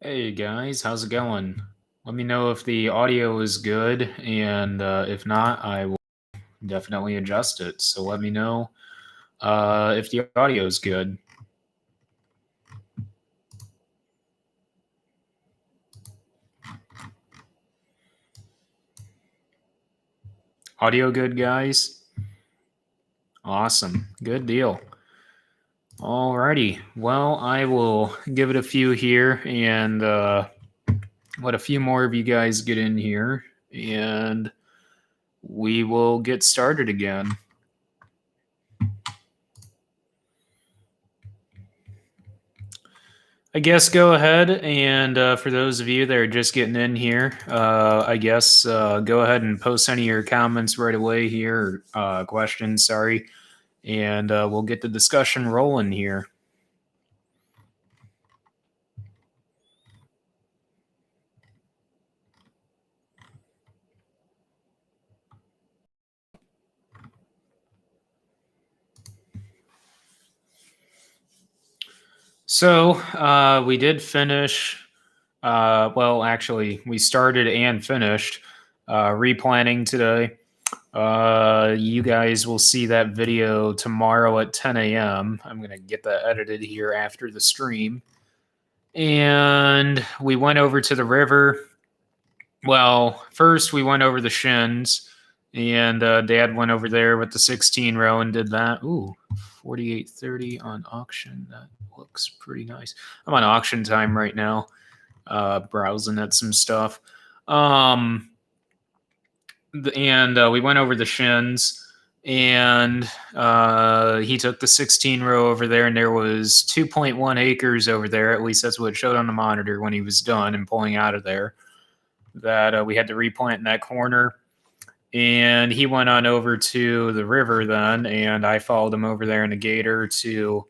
Hey guys, how's it going? Let me know if the audio is good, and if not, I will definitely adjust it. So let me know if the audio is good. Audio good, guys? Awesome. Good deal. Alrighty. Well, I will give it a few here and let a few more of you guys get in here, and we will get started again. I guess go ahead and for those of you that are just getting in here, I guess go ahead and post any of your comments right away here, questions, sorry, and we'll get the discussion rolling here. So we did finish, well, actually, we started and finished replanting today. You guys will see that video tomorrow at 10 a.m. I'm going to get that edited here after the stream. And we went over to the river. Well, first we went over the shins, and Dad went over there with the 16 row and did that. Ooh, 48.30 on auction. That looks pretty nice. I'm on auction time right now, browsing at some stuff. And we went over the shins, and he took the 16 row over there, and there was 2.1 acres over there. At least that's what it showed on the monitor when he was done and pulling out of there, that we had to replant in that corner. And he went on over to the river then, and I followed him over there in a gator to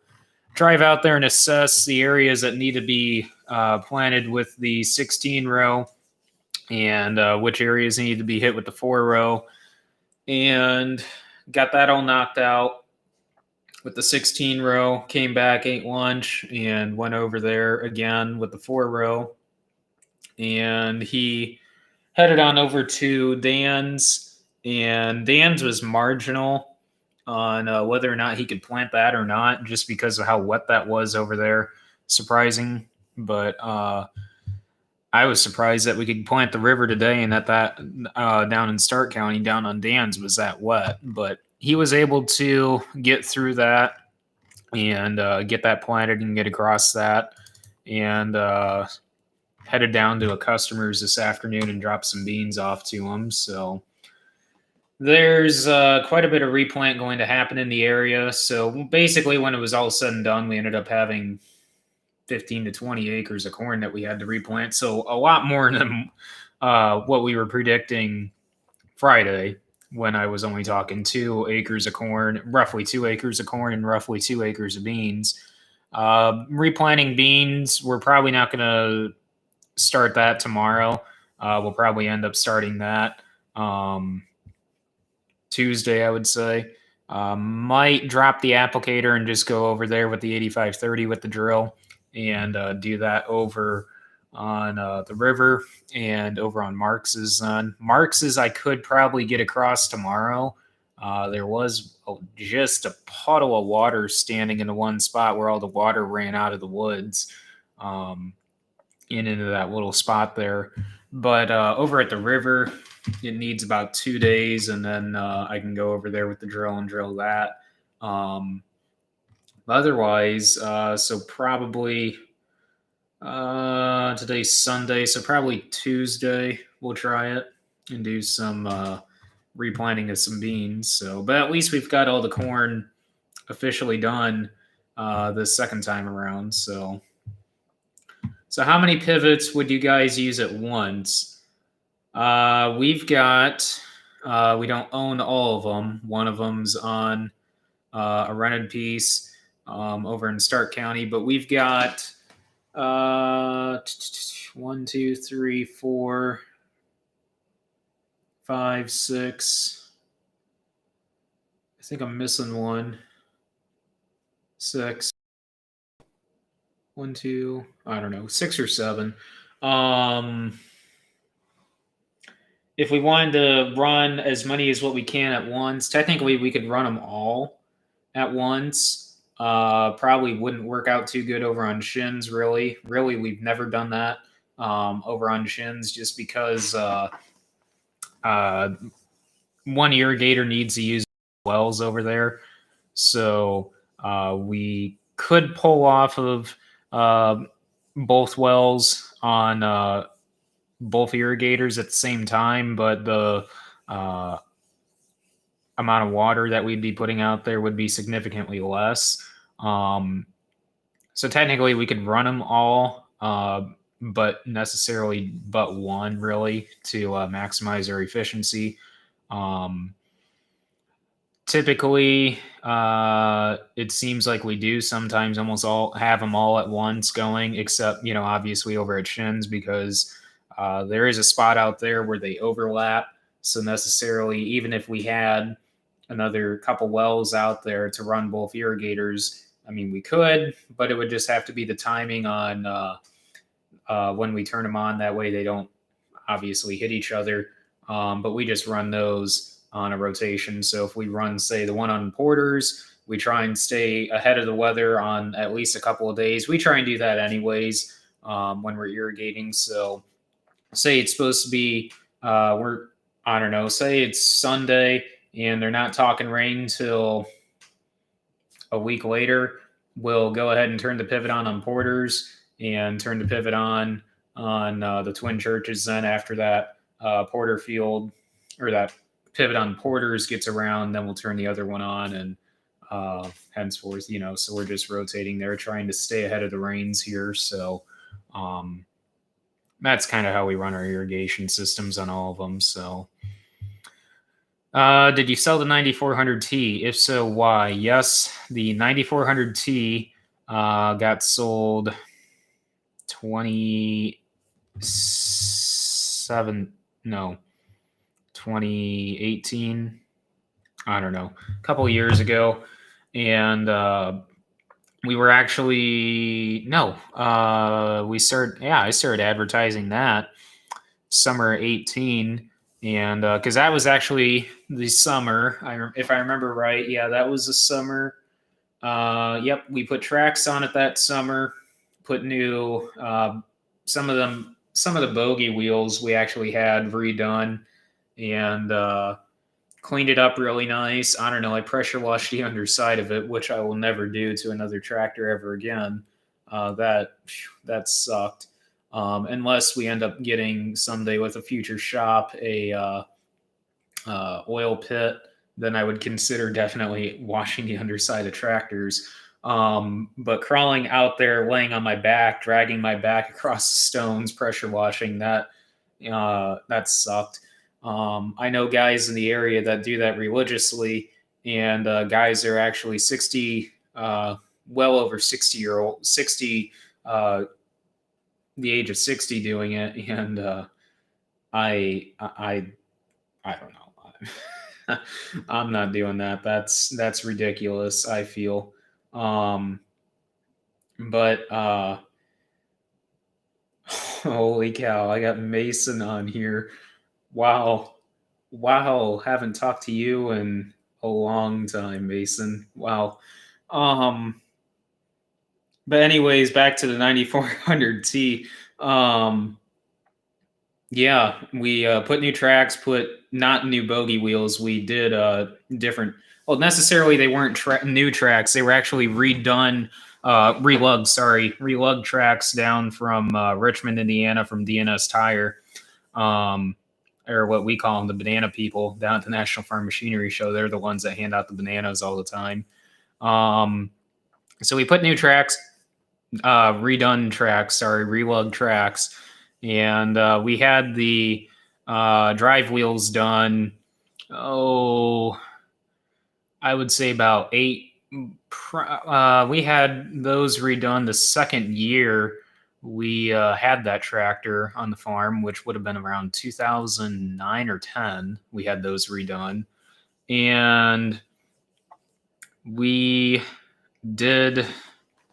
drive out there and assess the areas that need to be planted with the 16 row, and which areas need to be hit with the 4 row, and got that all knocked out with the 16 row. Came back, ate lunch, and went over there again with the 4 row. And he headed on over to Dan's, and Dan's was marginal on whether or not he could plant that or not, just because of how wet that was over there. Surprising, but I was surprised that we could plant the river today, and that down in Stark County, down on Dan's, was that wet. But he was able to get through that and get that planted and get across that, and headed down to a customer's this afternoon and dropped some beans off to him. So there's quite a bit of replant going to happen in the area. So basically, when it was all said and done, we ended up having 15 to 20 acres of corn that we had to replant. So a lot more than what we were predicting Friday, when I was only talking 2 acres of corn, roughly 2 acres of corn, and roughly 2 acres of beans. Replanting beans, we're probably not going to start that tomorrow. We'll probably end up starting that Tuesday, I would say. Might drop the applicator and just go over there with the 8530 with the drill, and do that over on the river and over on Marx's. Marx's, I could probably get across tomorrow. There was just a puddle of water standing in the one spot where all the water ran out of the woods, into that little spot there. But over at the river, it needs about 2 days, and then I can go over there with the drill and drill that. Otherwise, so probably today's Sunday, so probably Tuesday we'll try it and do some replanting of some beans. So, but at least we've got all the corn officially done this second time around. So how many pivots would you guys use at once? We've got, we don't own all of them. One of them's on a rented piece over in Stark County, but we've got 1, 2, 3, 4, 5, 6. I think I'm missing one. 6. One, two, I don't know, 6 or 7. Um, if we wanted to run as many as what we can at once, technically we could run them all at once. Probably wouldn't work out too good over on shins. Really, we've never done that over on shins, just because uh, one irrigator needs to use wells over there. So we could pull off of uh, both wells on both irrigators at the same time, but the uh, amount of water that we'd be putting out there would be significantly less. Um, so technically, we could run them all, but necessarily but one really to maximize our efficiency. Um, Typically, it seems like we do sometimes almost all have them all at once going, except, obviously over at Shins, because there is a spot out there where they overlap. So necessarily, even if we had another couple wells out there to run both irrigators, I mean, we could, but it would just have to be the timing on when we turn them on. That way they don't obviously hit each other. But we just run those on a rotation. So if we run, say, the one on Porters, we try and stay ahead of the weather on at least a couple of days. We try and do that anyways when we're irrigating. So say it's supposed to be, I don't know, say it's Sunday and they're not talking rain till a week later, we'll go ahead and turn the pivot on Porters and turn the pivot on the Twin Churches. Then after that Porter field, or that pivot on Porters gets around, then we'll turn the other one on, and henceforth, so we're just rotating there, trying to stay ahead of the rains here. So that's kind of how we run our irrigation systems on all of them. So did you sell the 9400T? If so, why? Yes, the 9400T got sold 2018. I don't know, a couple of years ago. And we were actually, no, I started advertising that summer 18. And because that was actually the summer, if I remember right, yeah, that was the summer. Yep, we put tracks on it that summer. Put new some of the bogey wheels we actually had redone, and cleaned it up really nice. I don't know. I pressure washed the underside of it, which I will never do to another tractor ever again. That sucked. Unless we end up getting someday with a future shop a oil pit, then I would consider definitely washing the underside of tractors. But crawling out there, laying on my back, dragging my back across the stones, pressure washing, that sucked. I know guys in the area that do that religiously, and guys are actually 60, well over 60-year-old, 60, the age of 60 doing it, and I don't know. I'm not doing that. That's ridiculous, I feel. Um, but holy cow, I got Mason on here. Wow. Wow, haven't talked to you in a long time, Mason. Wow. Um, but anyways, back to the 9400T. Um, Yeah, we put new tracks, put not new bogey wheels. We did different. Well, necessarily they weren't new tracks. They were actually relugged tracks down from Richmond, Indiana, from DNS Tire, um, or what we call them, the banana people down at the National Farm Machinery Show. They're the ones that hand out the bananas all the time. So we put new tracks, relugged tracks, and we had the drive wheels done. Oh, I would say about 8. We had those redone the second year we had that tractor on the farm, which would have been around 2009 or 10. We had those redone, and we did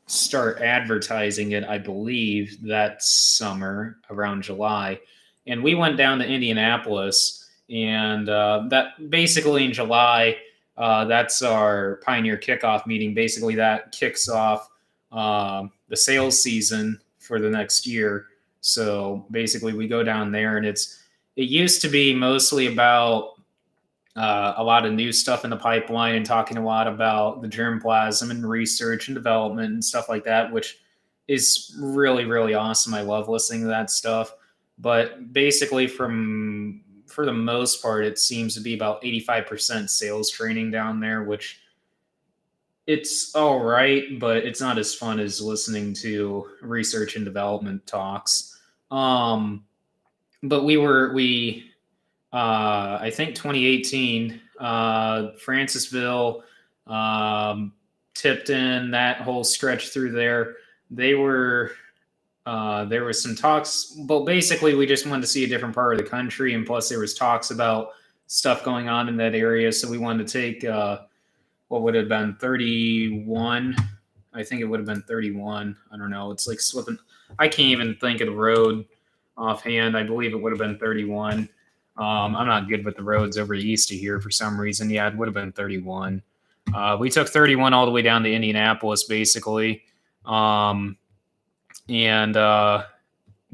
start advertising it, I believe, that summer around July. And we went down to Indianapolis, and that basically in July, that's our Pioneer kickoff meeting. Basically, that kicks off the sales season for the next year. So basically, we go down there, and it used to be mostly about a lot of new stuff in the pipeline and talking a lot about the germplasm and research and development and stuff like that, which is really, really awesome. I love listening to that stuff. But basically, for the most part, it seems to be about 85% sales training down there, which it's all right, but it's not as fun as listening to research and development talks. Um, but I think 2018, Francisville, um, Tipton, that whole stretch through there, they were there was some talks, but basically we just wanted to see a different part of the country, and plus there was talks about stuff going on in that area, so we wanted to take what would have been 31. I think it would have been 31. I don't know. It's like slipping. I can't even think of the road offhand. I believe it would have been 31. I'm not good with the roads over east of here for some reason. Yeah, it would have been 31. We took 31 all the way down to Indianapolis, basically. And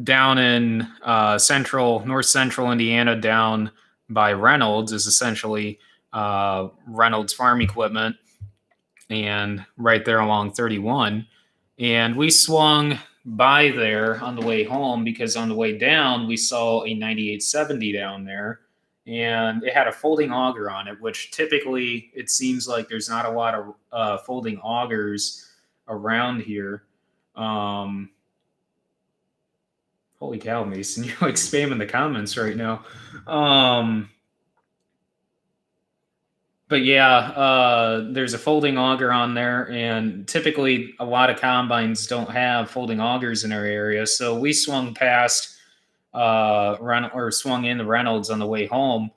down in north central Indiana, down by Reynolds, is essentially Reynolds Farm Equipment, and right there along 31. And we swung by there on the way home because on the way down we saw a 9870 down there, and it had a folding auger on it, which typically it seems like there's not a lot of folding augers around here. Holy cow, Mason, you're like spamming the comments right now. But yeah, there's a folding auger on there, and typically a lot of combines don't have folding augers in our area. So we swung past swung into Reynolds on the way home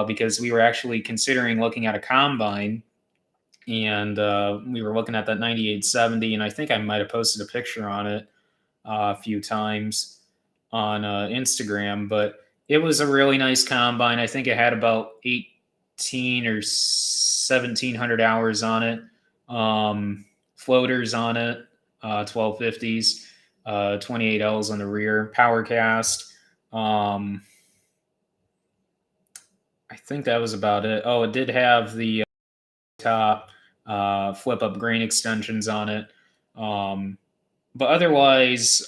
because we were actually considering looking at a combine, and we were looking at that 9870, and I think I might have posted a picture on it a few times on Instagram, but it was a really nice combine. I think it had about 18 or 1700 hours on it, floaters on it, 1250s, 28Ls on the rear, power cast. I think that was about it. Oh, it did have the top flip up grain extensions on it. But otherwise,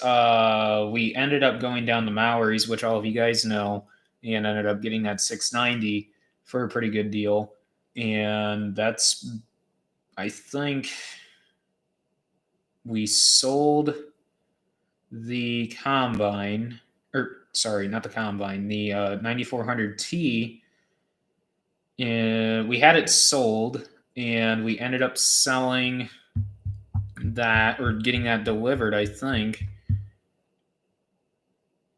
we ended up going down the Maoris, which all of you guys know, and ended up getting that 690 for a pretty good deal. And that's, I think we sold the combine, or sorry, not the combine, the 9400T. And we had it sold, and we ended up selling that, or getting that delivered, I think,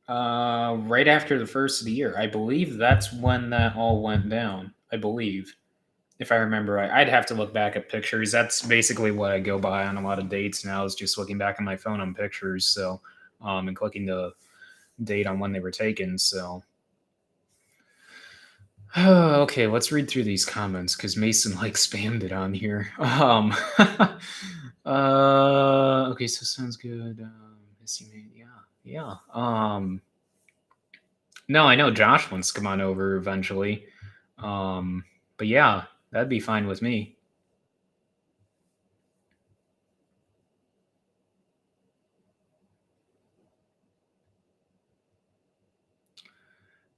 right after the first of the year. I believe that's when that all went down. I believe, if I remember right. I'd have to look back at pictures. That's basically what I go by on a lot of dates now, is just looking back on my phone on pictures. So, and clicking the date on when they were taken. So, okay, let's read through these comments because Mason like spammed it on here. Okay, so sounds good. Yeah. No, I know Josh wants to come on over eventually. But yeah, that'd be fine with me.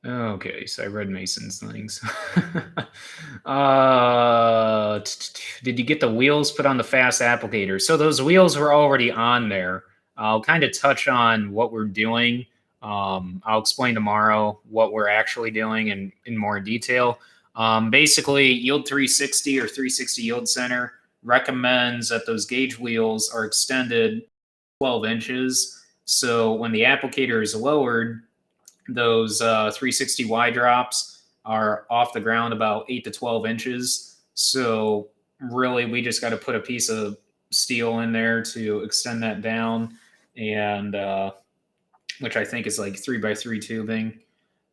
Okay, so I read Mason's things. Did you get the wheels put on the fast applicator? So those wheels were already on there. I'll kind of touch on what we're doing. I'll explain tomorrow what we're actually doing in more detail. Basically, Yield 360 or 360 Yield Center recommends that those gauge wheels are extended 12 inches. So when the applicator is lowered, those 360 Y drops are off the ground about 8 to 12 inches. So really, we just got to put a piece of steel in there to extend that down, and which I think is like 3x3 tubing,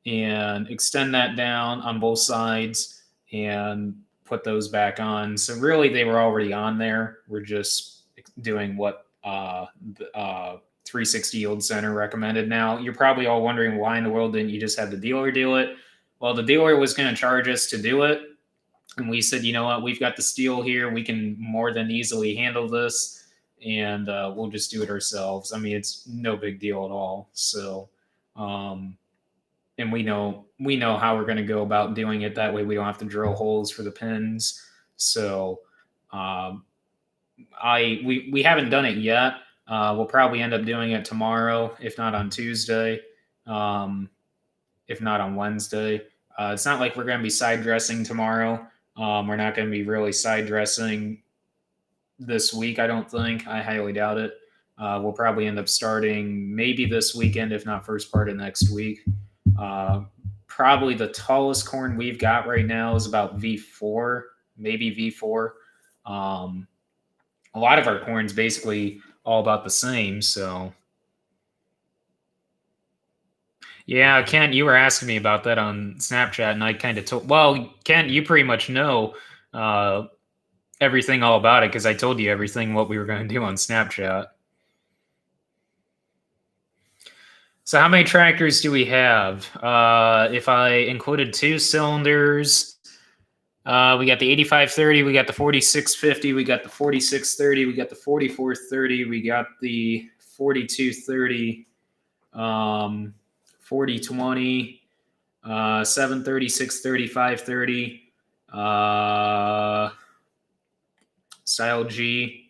and extend that down on both sides and put those back on. So really, they were already on there. We're just doing what the 360 Yield Center recommended. Now, you're probably all wondering, why in the world didn't you just have the dealer do it? Well, the dealer was going to charge us to do it. And we said, you know what, we've got the steel here. We can more than easily handle this. And we'll just do it ourselves. I mean, it's no big deal at all. So, and we know how we're going to go about doing it. That way we don't have to drill holes for the pins. So we haven't done it yet. We'll probably end up doing it tomorrow, if not on Tuesday, if not on Wednesday. It's not like we're going to be side dressing tomorrow. We're not going to be really side dressing this week, I don't think. I highly doubt it. We'll probably end up starting maybe this weekend, if not first part of next week. Probably the tallest corn we've got right now is about V4, maybe V4. A lot of our corn's basically all about the same. So, yeah, Kent, you were asking me about that on Snapchat, and I kind of told. Well, Kent, you pretty much know everything all about it because I told you everything what we were going to do on Snapchat. So how many tractors do we have? If I included 2 cylinders, we got the 8530, we got the 4650, we got the 4630, we got the 4430, we got the 4230, 4020, 730, 630, 530, Style G,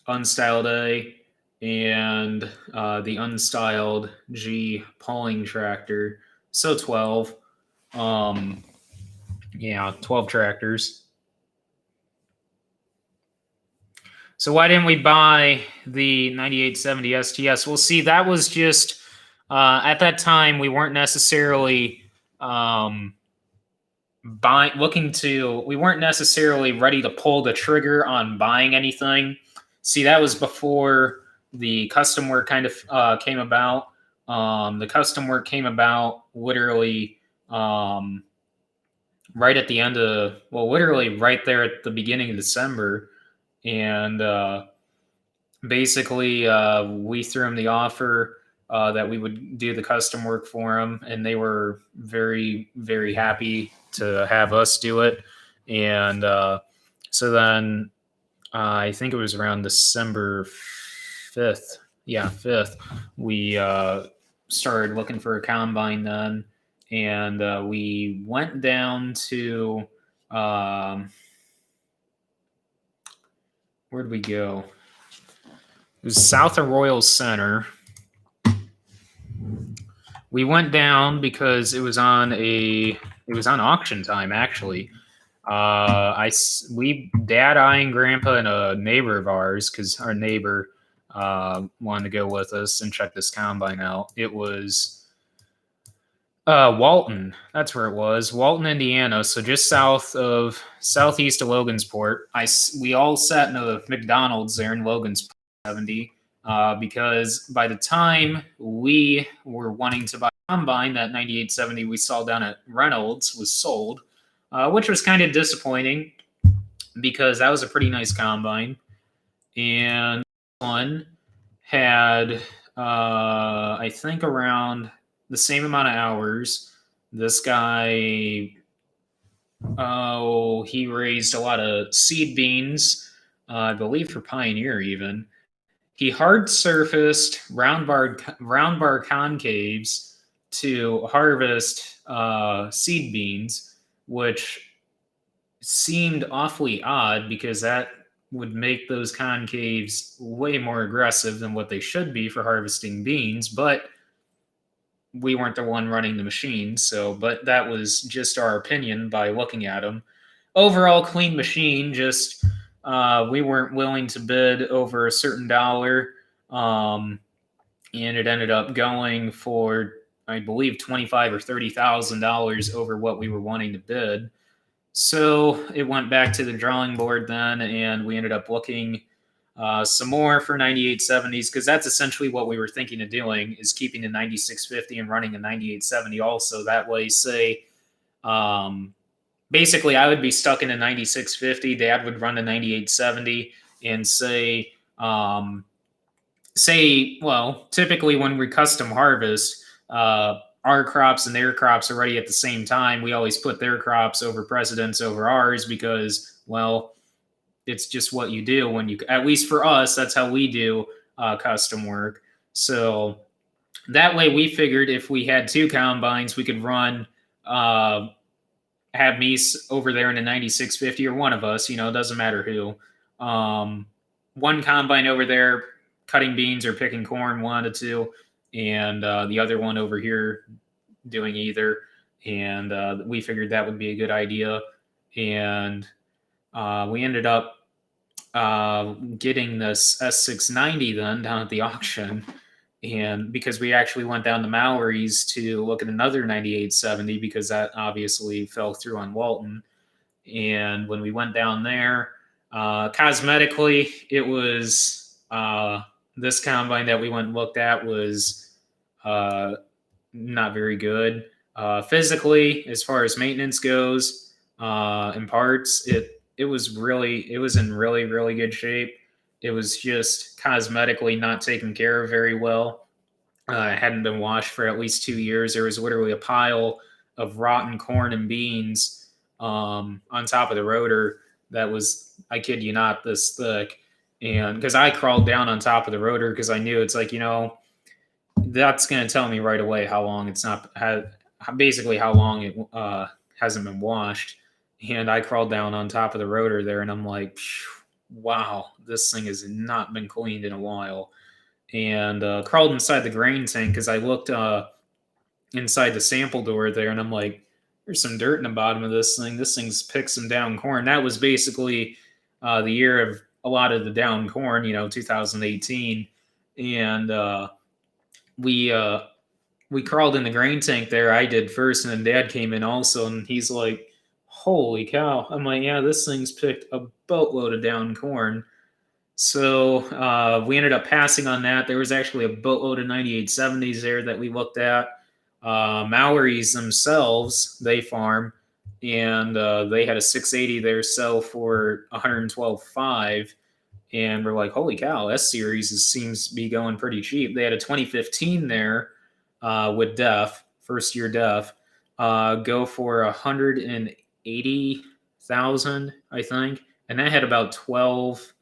Unstyled A, and the unstyled G pulling tractor. So 12. Yeah, 12 tractors. So why didn't we buy the 9870 STS? Well, see, that was just at that time we weren't necessarily we weren't necessarily ready to pull the trigger on buying anything. See, that was before the custom work kind of came about. The custom work came about literally right at the end of, well, literally right there at the beginning of December. And basically, we threw them the offer that we would do the custom work for them. And they were very, very happy to have us do it. And so then I think it was around December 5th. Yeah, 5th. We started looking for a combine then. And we went down to, where'd we go? It was south of Royal Center. We went down because it was on auction time, actually. Dad, I, and Grandpa, and a neighbor of ours, because our neighbor wanted to go with us and check this combine out. It was Walton. That's where it was. Walton, Indiana. So just southeast of Logansport. We all sat in a McDonald's there in Logansport 70 because by the time we were wanting to buy a combine, that 9870 we saw down at Reynolds was sold, which was kind of disappointing because that was a pretty nice combine. And one had, I think, around the same amount of hours. This guy, he raised a lot of seed beans, I believe for Pioneer even. He hard surfaced round bar concaves to harvest seed beans, which seemed awfully odd because that would make those concaves way more aggressive than what they should be for harvesting beans. But we weren't the one running the machine, but that was just our opinion by looking at them. Overall, clean machine, just we weren't willing to bid over a certain dollar, and it ended up going for, I believe, $25,000 or $30,000 over what we were wanting to bid. So it went back to the drawing board then, and we ended up looking some more for 9870s because that's essentially what we were thinking of doing is keeping the 9650 and running a 9870 also. That way, say, um, basically, I would be stuck in a 9650. Dad would run a 9870 and um, well, typically when we custom harvest, our crops and their crops are ready at the same time. We always put their crops over precedence over ours because, well, it's just what you do when you, at least for us, that's how we do custom work. So that way we figured if we had two combines, we could run, have me over there in a 9650 or one of us, it doesn't matter who. One combine over there cutting beans or picking corn, one of the two, and the other one over here doing either. And we figured that would be a good idea. And we ended up getting this S690 then down at the auction. And because we actually went down to Mallory's to look at another 9870 because that obviously fell through on Walton. And when we went down there, cosmetically, it was this combine that we went and looked at was not very good. Physically, as far as maintenance goes, and parts, it was in really, really good shape. It was just cosmetically not taken care of very well. It hadn't been washed for at least 2 years. There was literally a pile of rotten corn and beans on top of the rotor that was, I kid you not, this thick. And because I crawled down on top of the rotor because I knew it's like, that's going to tell me right away how long it's not had, basically how long it hasn't been washed. And I crawled down on top of the rotor there, and I'm like, wow, this thing has not been cleaned in a while. And crawled inside the grain tank because I looked inside the sample door there, and I'm like, there's some dirt in the bottom of this thing. This thing's picked some down corn. That was basically the year of a lot of the down corn, 2018. And we crawled in the grain tank there. I did first, and then Dad came in also, and he's like, holy cow. I'm like, yeah, this thing's picked a boatload of down corn. So we ended up passing on that. There was actually a boatload of 9870s there that we looked at. Mallory's themselves, they farm, and they had a 680 there sell for 112.5. And we're like, holy cow, S series seems to be going pretty cheap. They had a 2015 there with DEF, first year DEF, go for 180,000, I think, and that had about 12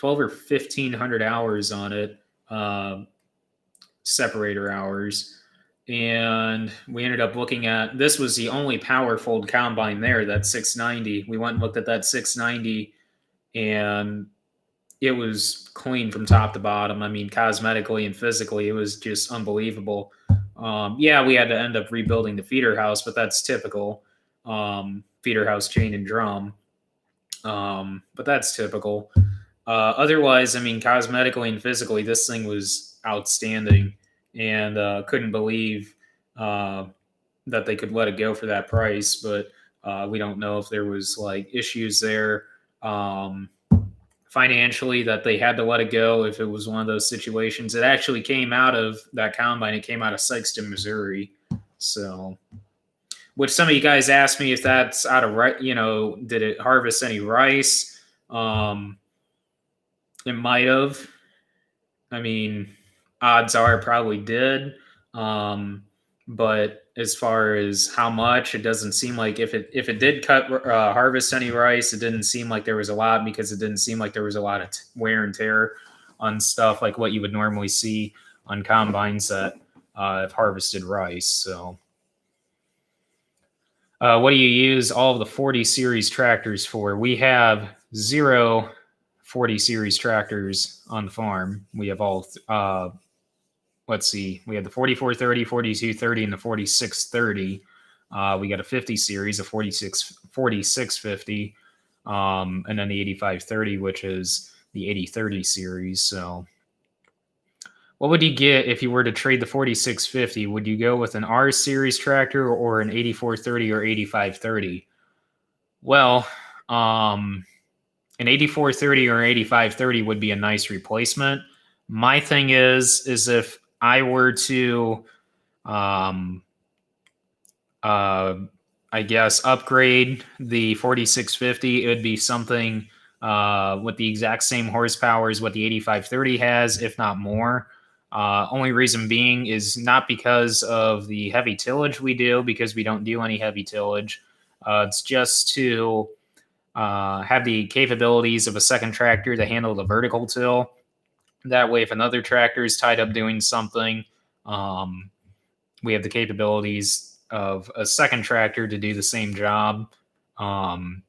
or 1,500 hours on it, separator hours. And we ended up looking at, this was the only power fold combine there, that 690. We went and looked at that 690, and it was clean from top to bottom. I mean, cosmetically and physically, it was just unbelievable. Yeah, we had to end up rebuilding the feeder house, but that's typical. Feeder house, chain, and drum. But that's typical. Otherwise, I mean, cosmetically and physically, this thing was outstanding, and couldn't believe that they could let it go for that price. But we don't know if there was like issues there financially that they had to let it go. If it was one of those situations, it actually came out of that combine. It came out of Sykeston, Missouri. So, which some of you guys asked me if that's out of right. Did it harvest any rice? It might have. I mean, odds are it probably did. But as far as how much, it doesn't seem like if it did harvest any rice, it didn't seem like there was a lot because it didn't seem like there was a lot of wear and tear on stuff like what you would normally see on combines that have harvested rice. So, what do you use all of the 40 series tractors for? We have 0 40 series tractors on the farm. We have all, let's see, we have the 4430, 4230, and the 4630. We got a 50 series, a 4650, and then the 8530, which is the 8030 series. So, what would you get if you were to trade the 4650? Would you go with an R series tractor or an 8430 or 8530? Well, an 8430 or 8530 would be a nice replacement. My thing is if I were to, um, uh, I guess, upgrade the 4650, it would be something with the exact same horsepower as what the 8530 has, if not more. Only reason being is not because of the heavy tillage we do, because we don't do any heavy tillage. It's just to have the capabilities of a second tractor to handle the vertical till. That way, if another tractor is tied up doing something, um, we have the capabilities of a second tractor to do the same job. Um,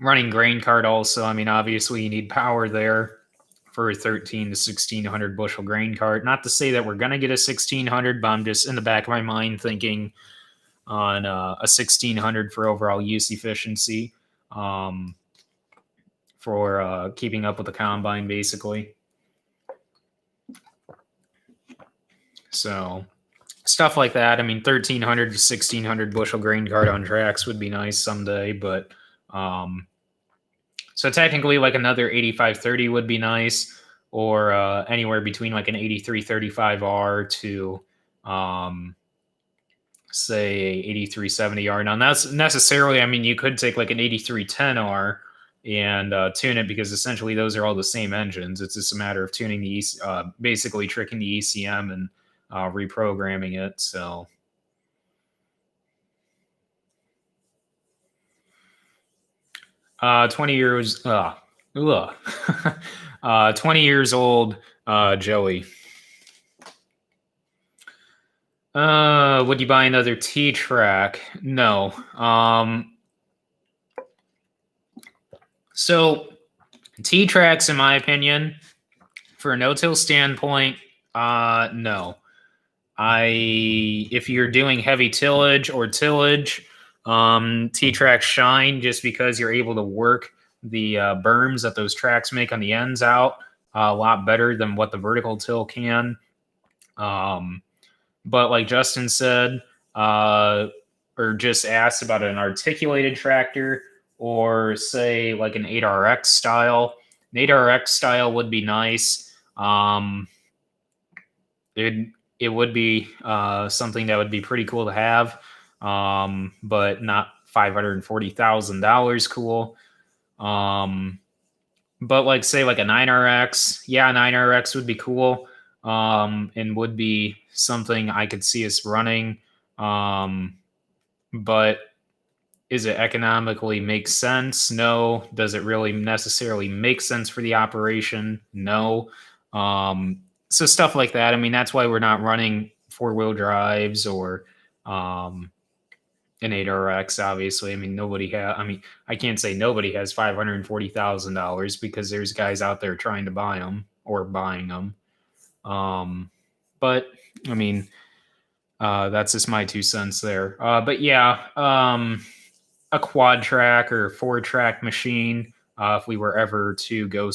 Running grain cart also, I mean, obviously you need power there for a 13 to 1600 bushel grain cart. Not to say that we're going to get a 1600, but I'm just in the back of my mind thinking on a 1600 for overall use efficiency. For keeping up with the combine, basically. So stuff like that. I mean, 1300 to 1600 bushel grain cart on tracks would be nice someday, but so technically, like another 8530 would be nice, or anywhere between like an 8335R to say 8370R. Now that's necessarily, I mean, you could take like an 8310R and tune it, because essentially those are all the same engines. It's just a matter of tuning the basically tricking the ECM and reprogramming it. So 20 years 20 years old, Joey. Would you buy another T-Track? No. So T-Tracks, in my opinion, for a no-till standpoint, no. If you're doing heavy tillage or tillage, T-Tracks shine just because you're able to work the berms that those tracks make on the ends out a lot better than what the vertical till can. But like Justin said, or just asked about an articulated tractor, or say like an 8RX style. An 8RX style would be nice. It would be something that would be pretty cool to have, but not $540,000 cool. But like say like a 9RX, yeah, a 9RX would be cool, and would be something I could see us running. But is it economically makes sense? No. Does it really necessarily make sense for the operation? No. So stuff like that. I mean, that's why we're not running 4-wheel drives or an 8RX. Obviously, I mean nobody has. I mean, I can't say nobody has $540,000 because there's guys out there trying to buy them or buying them. But I mean, that's just my 2 cents there. But yeah, a quad track or 4-track machine. If we were ever to go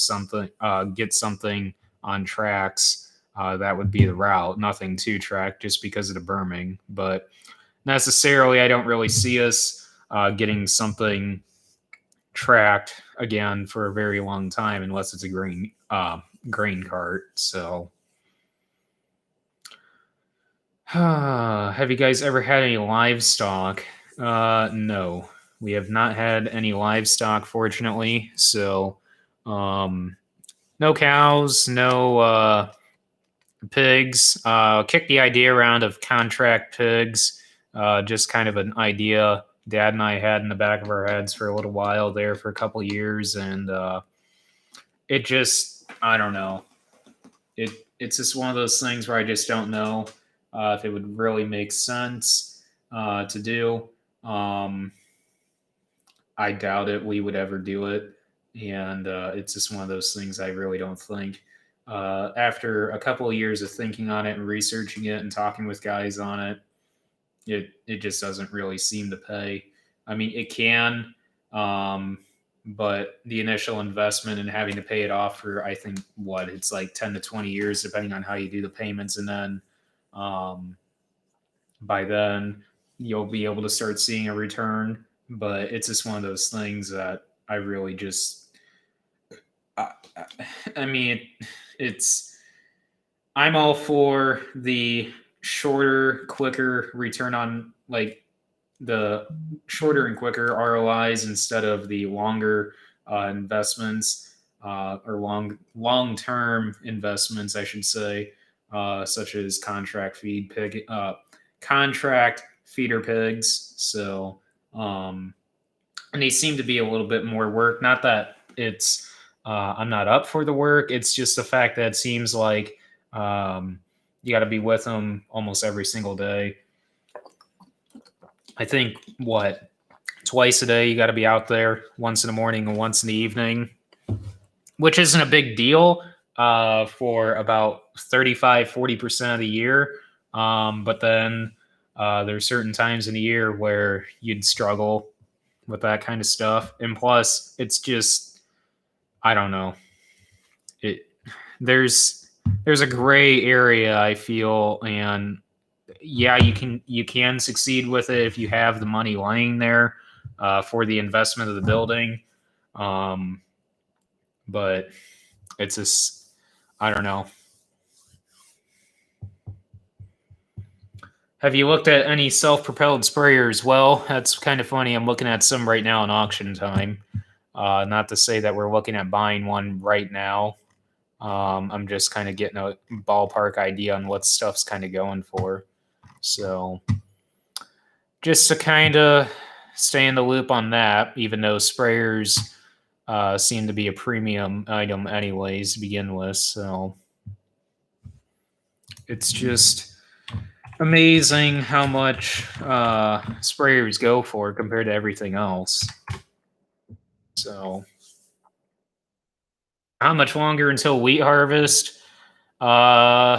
get something on tracks, that would be the route. Nothing 2-track, just because of the berming. But necessarily, I don't really see us getting something tracked again for a very long time, unless it's a grain cart. So, have you guys ever had any livestock? No. We have not had any livestock, fortunately. So, no cows, no pigs. Kicked the idea around of contract pigs. Just kind of an idea Dad and I had in the back of our heads for a little while there for a couple of years, and it just, I don't know. It's just one of those things where I just don't know if it would really make sense to do. I doubt it. We would ever do it, and it's just one of those things I really don't think. After a couple of years of thinking on it and researching it and talking with guys on it, it just doesn't really seem to pay. I mean, it can, but the initial investment and having to pay it off for, I think, it's like 10 to 20 years, depending on how you do the payments, and then by then you'll be able to start seeing a return. but it's just one of those things that I really just, I, I mean, it's, I'm all for the shorter, quicker return on, like, the shorter and quicker ROIs instead of the longer investments, or long term investments, I should say, such as contract feeder pigs. So, um, and they seem to be a little bit more work. Not that it's I'm not up for the work. It's just the fact that it seems like you got to be with them almost every single day. I think what, twice a day you got to be out there, once in the morning and once in the evening, which isn't a big deal for about 35-40% of the year. But then there's certain times in the year where you'd struggle with that kind of stuff. And plus, it's just, I don't know. It there's a gray area, I feel, and yeah, you can succeed with it if you have the money lying there for the investment of the building. Um, but it's just, I don't know. Have you looked at any self-propelled sprayers? Well, that's kind of funny. I'm looking at some right now in auction time. Not to say that we're looking at buying one right now. I'm just kind of getting a ballpark idea on what stuff's kind of going for. So just to kind of stay in the loop on that, even though sprayers seem to be a premium item anyways to begin with. So it's just amazing how much sprayers go for compared to everything else. So how much longer until wheat harvest? Uh,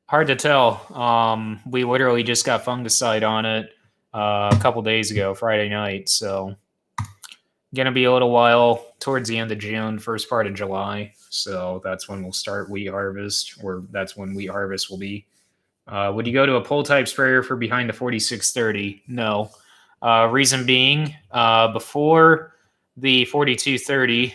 hard to tell. We literally just got fungicide on it a couple days ago, Friday night. So gonna be a little while towards the end of June, first part of July. So that's when we'll start wheat harvest, or that's when wheat harvest will be. Would you go to a pull type sprayer for behind the 4630? No. Reason being, before the 4230,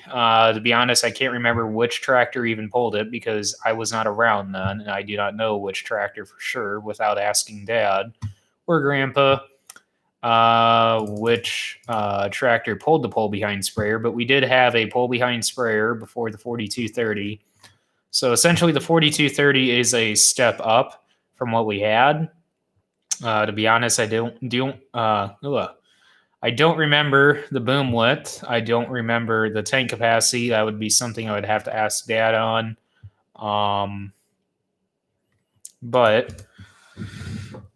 to be honest, I can't remember which tractor even pulled it because I was not around then, and I do not know which tractor for sure without asking Dad or Grandpa which tractor pulled the pull behind sprayer. But we did have a pull behind sprayer before the 4230. So essentially, the 4230 is a step up from what we had. To be honest, I don't remember the boom width. I don't remember the tank capacity. That would be something I would have to ask Dad on. But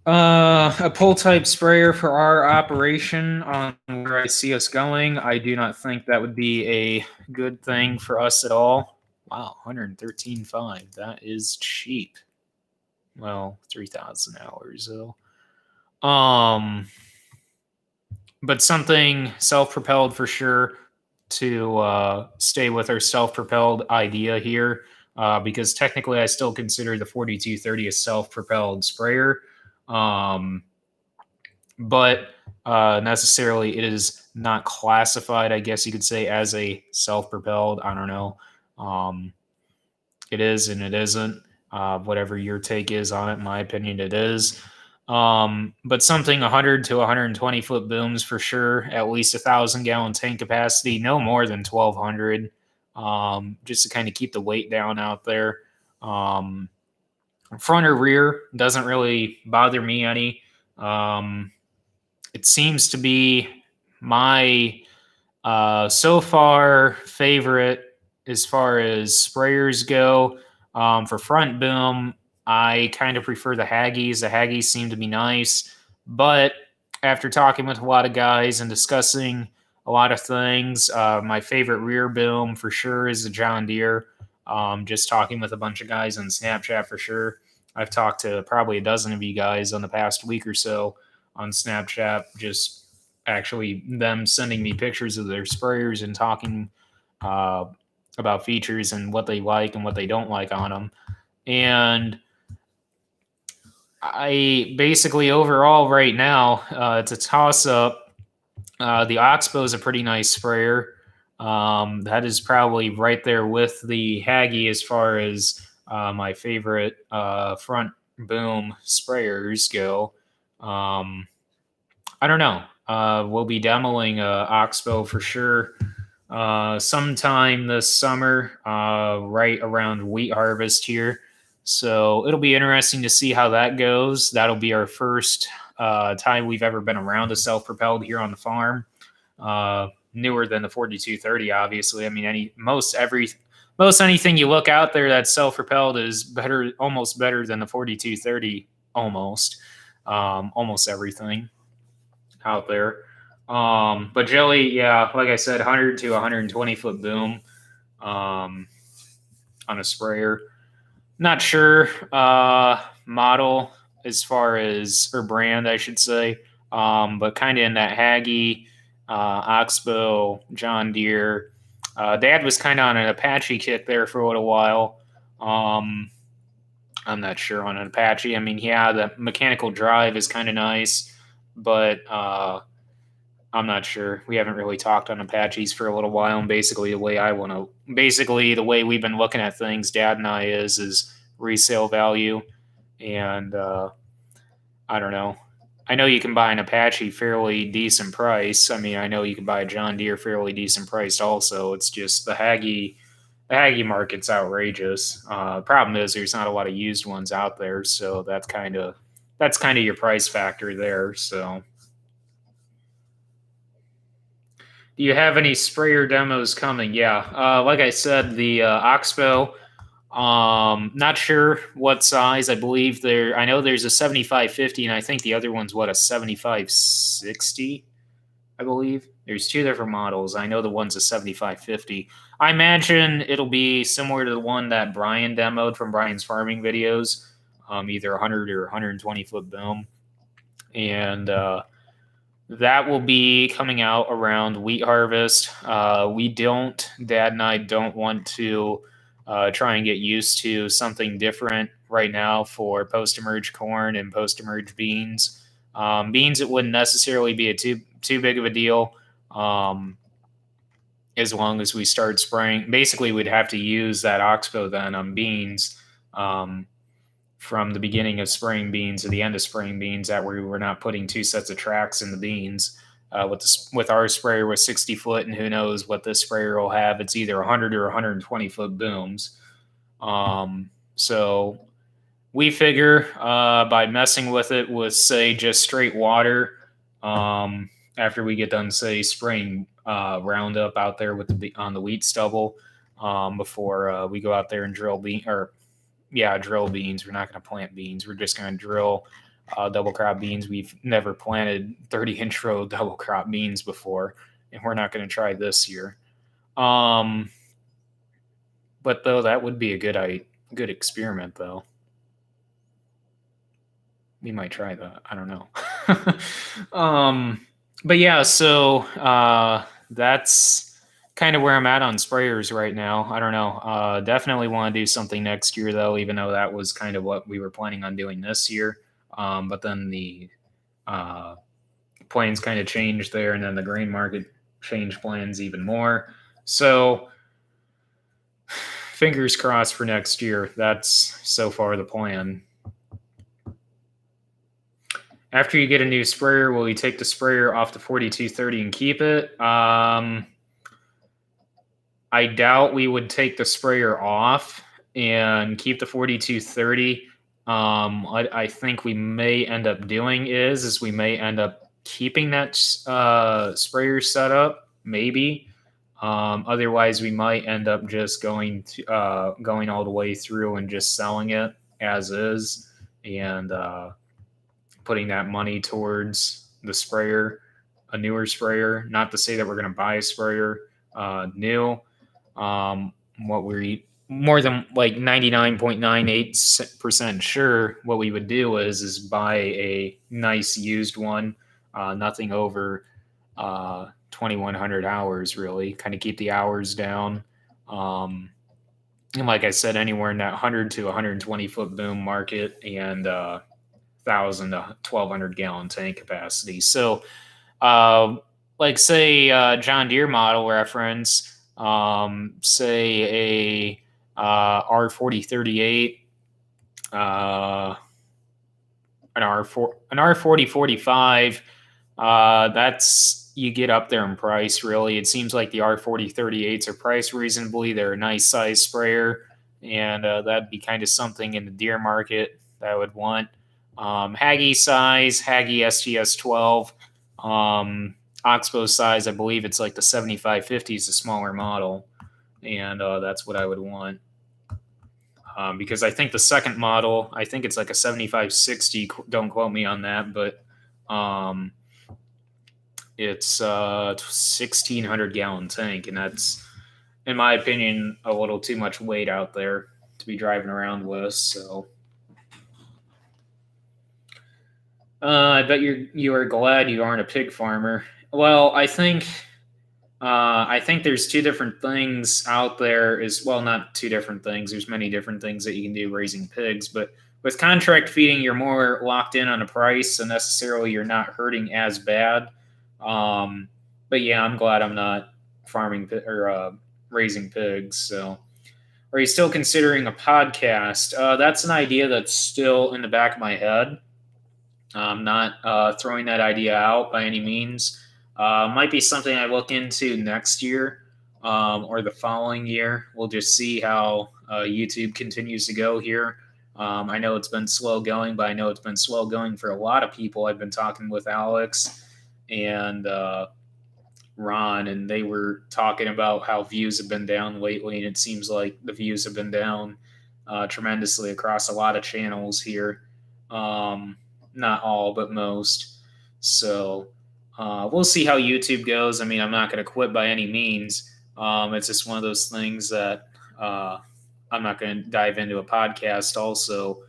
a pull type sprayer for our operation on where I see us going, I do not think that would be a good thing for us at all. Wow, 113.5. That is cheap. Well, 3,000 hours though. But something self-propelled for sure to stay with our self-propelled idea here, because technically I still consider the 4230 a self-propelled sprayer, but necessarily it is not classified, I guess you could say, as a self-propelled. I don't know. It is and it isn't. Whatever your take is on it, in my opinion, it is. But something 100 to 120 foot booms for sure, at least 1,000-gallon tank capacity, no more than 1,200, just to kind of keep the weight down out there. Front or rear doesn't really bother me any. It seems to be my so far favorite as far as sprayers go. For front boom, I kind of prefer the Haggies. The Haggies seem to be nice, but after talking with a lot of guys and discussing a lot of things, my favorite rear boom for sure is the John Deere. Just talking with a bunch of guys on Snapchat for sure. I've talked to probably a dozen of you guys on the past week or so on Snapchat, just actually them sending me pictures of their sprayers and talking about features and what they like and what they don't like on them. And I basically overall right now, it's a toss up The Oxbow is a pretty nice sprayer. That is probably right there with the Haggy as far as my favorite front boom sprayers go. Um, I don't know. We'll be demoing Oxbow for sure sometime this summer, right around wheat harvest here. So it'll be interesting to see how that goes. That'll be our first time we've ever been around a self-propelled here on the farm. Newer than the 4230, obviously. I mean, most anything you look out there that's self-propelled is better, almost better than the 4230, almost everything out there. But Jelly, yeah, like I said, 100 to 120 foot boom um, on a sprayer. Not sure model as far as, or brand, I should say, but kind of in that Haggy, Oxbow, John Deere. Dad was kind of on an Apache kick there for a little while. I'm not sure on an Apache. I mean, yeah, the mechanical drive is kind of nice, but I'm not sure. We haven't really talked on Apaches for a little while, and basically the way we've been looking at things, Dad and I, is resale value, and I don't know. I know you can buy an Apache fairly decent price. I mean, I know you can buy a John Deere fairly decent priced also. It's just the Haggy market's outrageous. Problem is there's not a lot of used ones out there, so that's kind of your price factor there. So, do you have any sprayer demos coming? Yeah, like I said, the Oxbow. Not sure what size. I know there's a 7550, and I think the other one's what, a 7560. I believe there's two different models. I know the one's a 7550. I imagine it'll be similar to the one that Brian demoed from Brian's farming videos, either 100 or 120 foot boom, and that will be coming out around wheat harvest. Dad and I don't want to try and get used to something different right now for post-emerge corn and post-emerge beans. Beans, it wouldn't necessarily be a too big of a deal, as long as we start spraying. Basically, we'd have to use that Oxbow then on beans, from the beginning of spring beans to the end of spring beans. That way we're not putting two sets of tracks in the beans. With our sprayer with 60 foot, and who knows what this sprayer will have. It's either 100 or 120 foot booms. So we figure by messing with it with, say, just straight water, after we get done, say, spraying Roundup out there on the wheat stubble, before we go out there and drill beans. We're not going to plant beans. We're just going to drill double crop beans. We've never planted 30-inch row double crop beans before, and we're not going to try this year. But though that would be a good experiment, though. We might try that. I don't know. But yeah, so that's kind of where I'm at on sprayers right now. I don't know. Definitely want to do something next year, though, even though that was kind of what we were planning on doing this year. But then the plans kind of changed there, and then the grain market changed plans even more. So fingers crossed for next year. That's so far the plan. After you get a new sprayer, will you take the sprayer off the 4230 and keep it? I doubt we would take the sprayer off and keep the 4230. I think we may end up doing is we may end up keeping that sprayer set up, maybe. Otherwise, we might end up just going all the way through and just selling it as is, and putting that money towards the sprayer, a newer sprayer. Not to say that we're going to buy a sprayer new. What we're more than like 99.98% sure what we would do is buy a nice used one, nothing over 2,100 hours, really, kind of keep the hours down. And like I said, anywhere in that 100 to 120 foot boom market, and 1,000 to 1,200 gallon tank capacity. So like say John Deere model reference, say a R4038, an R4045. That's, you get up there in price. Really, it seems like the R4038s are priced reasonably. They're a nice size sprayer, and that'd be kind of something in the Deere market that I would want. Haggy size, Haggy STS12. Oxbow size, I believe it's like the 7550 is a smaller model, and that's what I would want. Because I think the second model, I think it's like a 7560. Don't quote me on that, but it's a 1,600 gallon tank, and that's, in my opinion, a little too much weight out there to be driving around with. So I bet you are glad you aren't a pig farmer. Well, I think there's two different things out there. Is well, not two different things. There's many different things that you can do raising pigs, but with contract feeding, you're more locked in on a price, so necessarily you're not hurting as bad. But yeah, I'm glad I'm not farming or raising pigs. So, are you still considering a podcast? That's an idea that's still in the back of my head. I'm not throwing that idea out by any means. Might be something I look into next year or the following year. We'll just see how YouTube continues to go here. I know it's been slow going, but I know it's been slow going for a lot of people. I've been talking with Alex and Ron, and they were talking about how views have been down lately, and it seems like the views have been down tremendously across a lot of channels here. Not all, but most. So we'll see how YouTube goes. I mean, I'm not going to quit by any means. It's just one of those things that I'm not going to dive into a podcast also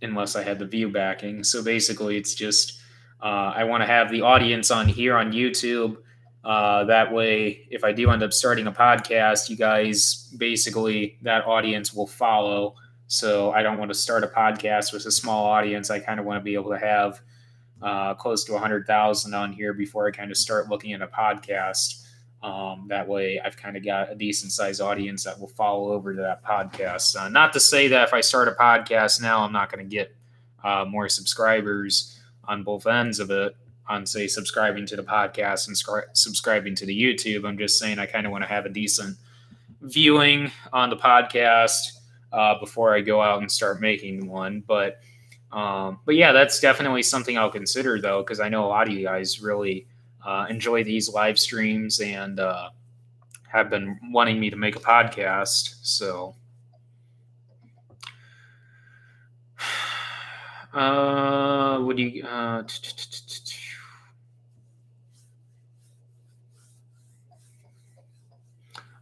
unless I had the view backing. So basically, it's just I want to have the audience on here on YouTube. That way, if I do end up starting a podcast, you guys basically, that audience will follow. So I don't want to start a podcast with a small audience. I kind of want to be able to have close to 100,000 on here before I kind of start looking at a podcast. That way I've kind of got a decent sized audience that will follow over to that podcast. Not to say that if I start a podcast now, I'm not going to get more subscribers on both ends of it, on say subscribing to the podcast and subscribing to the YouTube. I'm just saying I kind of want to have a decent viewing on the podcast before I go out and start making one. But yeah, that's definitely something I'll consider though, because I know a lot of you guys really enjoy these live streams and have been wanting me to make a podcast. So would you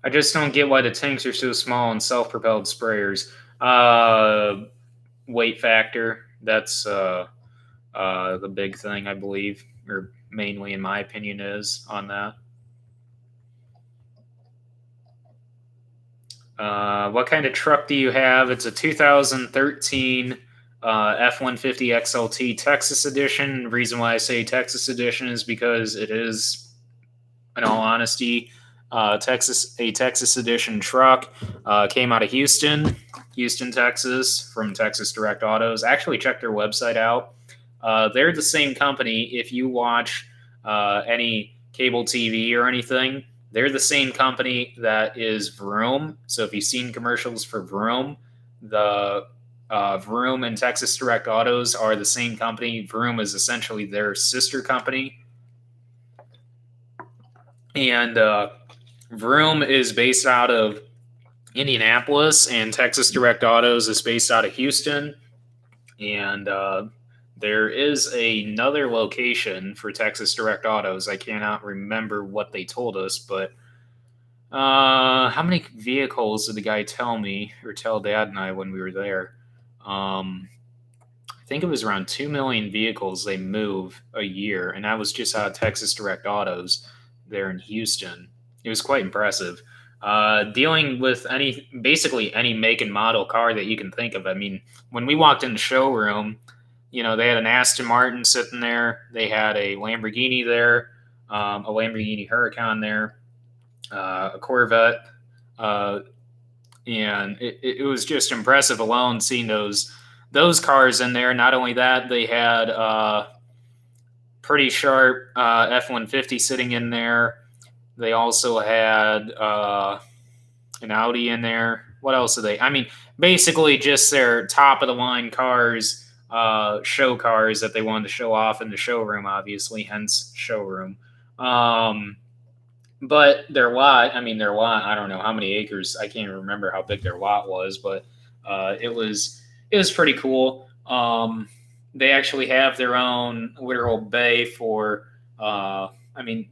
I just don't get why the tanks are so small and self-propelled sprayers. Weight factor. That's the big thing, I believe, or mainly in my opinion is on that. What kind of truck do you have? It's a 2013 F-150 XLT Texas Edition. The reason why I say Texas Edition is because it is, in all honesty, Texas Edition truck. Came out of Houston, Texas, from Texas Direct Autos. Actually, check their website out. They're the same company. If you watch any cable TV or anything, they're the same company that is Vroom. So if you've seen commercials for Vroom, the Vroom and Texas Direct Autos are the same company. Vroom is essentially their sister company. And Vroom is based out of Indianapolis, and Texas Direct Autos is based out of Houston. And there is another location for Texas Direct Autos. I cannot remember what they told us, but how many vehicles did the guy tell me, or tell Dad and I when we were there? I think it was around 2 million vehicles they move a year, and that was just out of Texas Direct Autos there in Houston. It was quite impressive. Dealing with basically any make and model car that you can think of. I mean, when we walked in the showroom, they had an Aston Martin sitting there. They had a Lamborghini there, a Lamborghini Huracan there, a Corvette, and it was just impressive alone seeing those cars in there. Not only that, they had pretty sharp F-150 sitting in there. They also had an Audi in there. What else are they? I mean, basically just their top of the line cars, show cars that they wanted to show off in the showroom, obviously, hence showroom. But their lot, I don't know how many acres. I can't even remember how big their lot was, but it was pretty cool. They actually have their own literal bay for,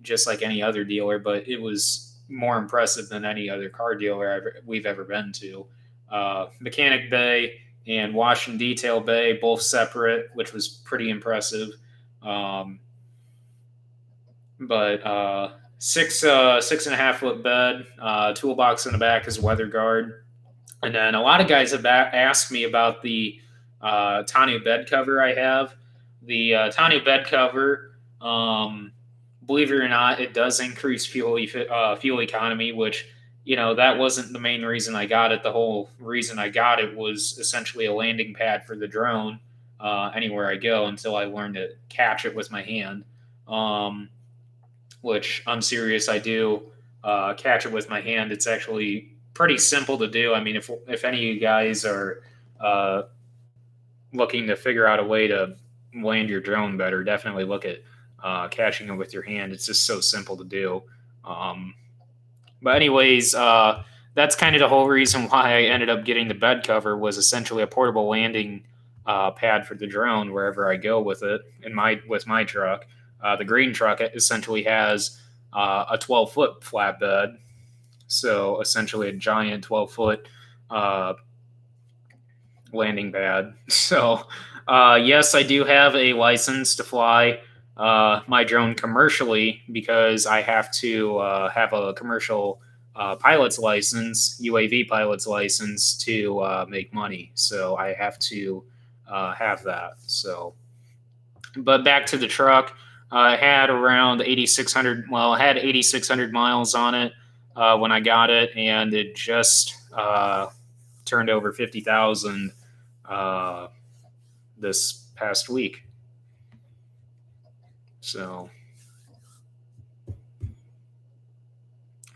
just like any other dealer, but it was more impressive than any other car dealer we've ever been to. Mechanic bay and wash and detail bay, both separate, which was pretty impressive. But 6.5 foot bed, toolbox in the back is weather guard, and then a lot of guys have asked me about the tonneau bed cover I have. The tonneau bed cover, believe it or not, it does increase fuel economy, which that wasn't the main reason I got it. The whole reason I got it was essentially a landing pad for the drone anywhere I go until I learned to catch it with my hand. Which I'm serious, I do catch it with my hand. It's actually pretty simple to do. I mean, if any of you guys are looking to figure out a way to land your drone better, definitely look at catching it with your hand. It's just so simple to do. But anyways, that's kind of the whole reason why I ended up getting the bed cover, was essentially a portable landing pad for the drone wherever I go with it with my truck. The green truck essentially has a 12-foot flatbed, so essentially a giant 12-foot landing pad. So, yes, I do have a license to fly my drone commercially, because I have to have a commercial pilot's license, UAV pilot's license, to make money. So I have to have that. So, but back to the truck. I had around 8,600. Well, I had 8,600 miles on it when I got it, and it just turned over 50,000 this past week. So,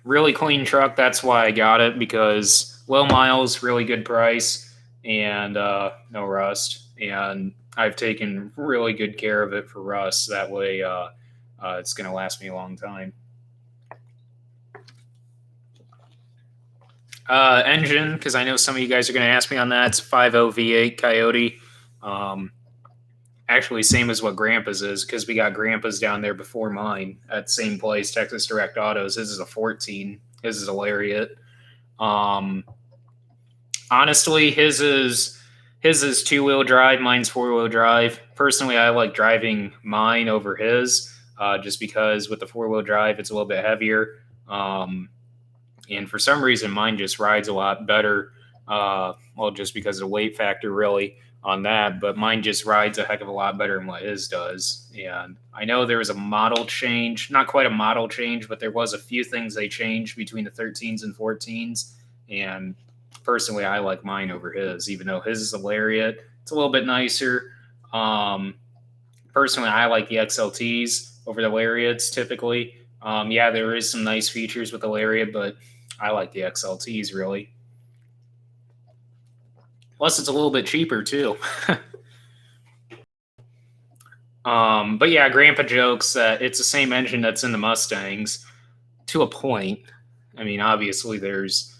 really clean truck. That's why I got it, because low miles, really good price, and no rust. And I've taken really good care of it for rust. That way, it's going to last me a long time. Engine, because I know some of you guys are going to ask me on that. It's 5.0 V8 Coyote. Actually, same as what Grandpa's is, because we got Grandpa's down there before mine at the same place, Texas Direct Autos. His is a 14. His is a Lariat. Honestly, his is 2-wheel drive. Mine's 4-wheel drive. Personally, I like driving mine over his, just because with the 4-wheel drive, it's a little bit heavier. And for some reason, mine just rides a lot better. Well, just because of the weight factor, really, on that. But mine just rides a heck of a lot better than what his does. And I know there was a model change. Not quite a model change, but there was a few things they changed between the 13s and 14s. And personally, I like mine over his, even though his is a Lariat. It's a little bit nicer. Personally, I like the XLTs over the Lariats typically. Yeah, there is some nice features with the Lariat, but I like the XLTs, really. Plus, it's a little bit cheaper, too. But yeah, Grandpa jokes that it's the same engine that's in the Mustangs, to a point. I mean, obviously, there's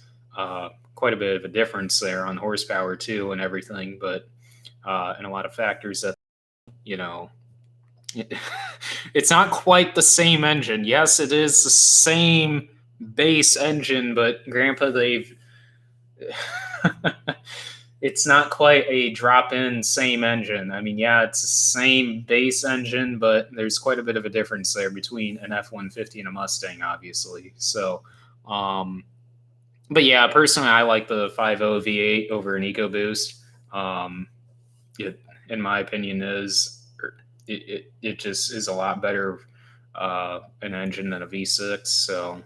quite a bit of a difference there on horsepower, too, and everything, but and a lot of factors that, it's not quite the same engine. Yes, it is the same base engine, but Grandpa, it's not quite a drop-in same engine. I mean, yeah, it's the same base engine, but there's quite a bit of a difference there between an F-150 and a Mustang, obviously. So, but yeah, personally, I like the 5.0 V8 over an EcoBoost. in my opinion, it just is a lot better an engine than a V6. So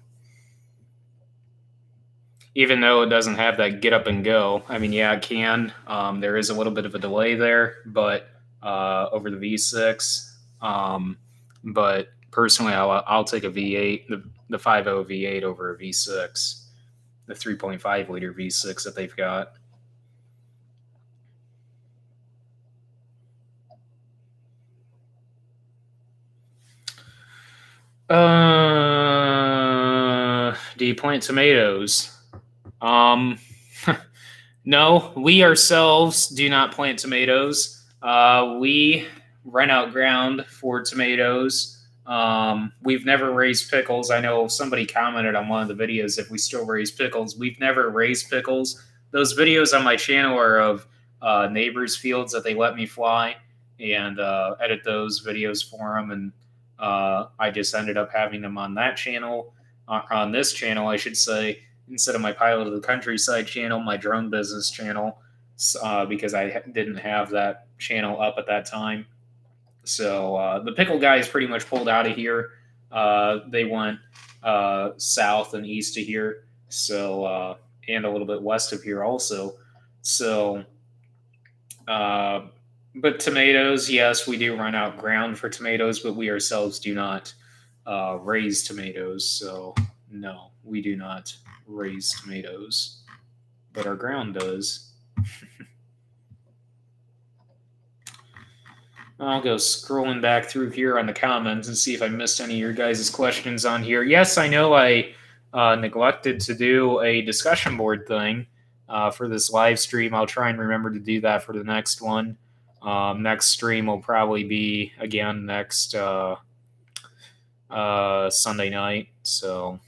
even though it doesn't have that get up and go, I mean, yeah, it can. There is a little bit of a delay there, but over the V6. But personally, I'll take a V8, the 5.0 V8 over a V6, the 3.5 liter V6 that they've got. Do you plant tomatoes? Um, no, we ourselves do not plant tomatoes. We rent out ground for tomatoes. We've never raised pickles. I know somebody commented on one of the videos if we still raise pickles. We've never raised pickles. Those videos on my channel are of neighbors' fields that they let me fly and edit those videos for them. And I just ended up having them on that channel, on this channel, I should say, instead of my Pilot of the Countryside channel, my drone business channel, because I didn't have that channel up at that time. So the pickle guys pretty much pulled out of here. They went south and east of here, so and a little bit west of here also. So, but tomatoes, yes, we do run out ground for tomatoes, but we ourselves do not raise tomatoes. So no, we do not raise tomatoes, but our ground does. I'll go scrolling back through here on the comments and see if I missed any of your guys' questions on here. Yes, I know I neglected to do a discussion board thing for this live stream. I'll try and remember to do that for the next one. Next stream will probably be, again, next Sunday night. So...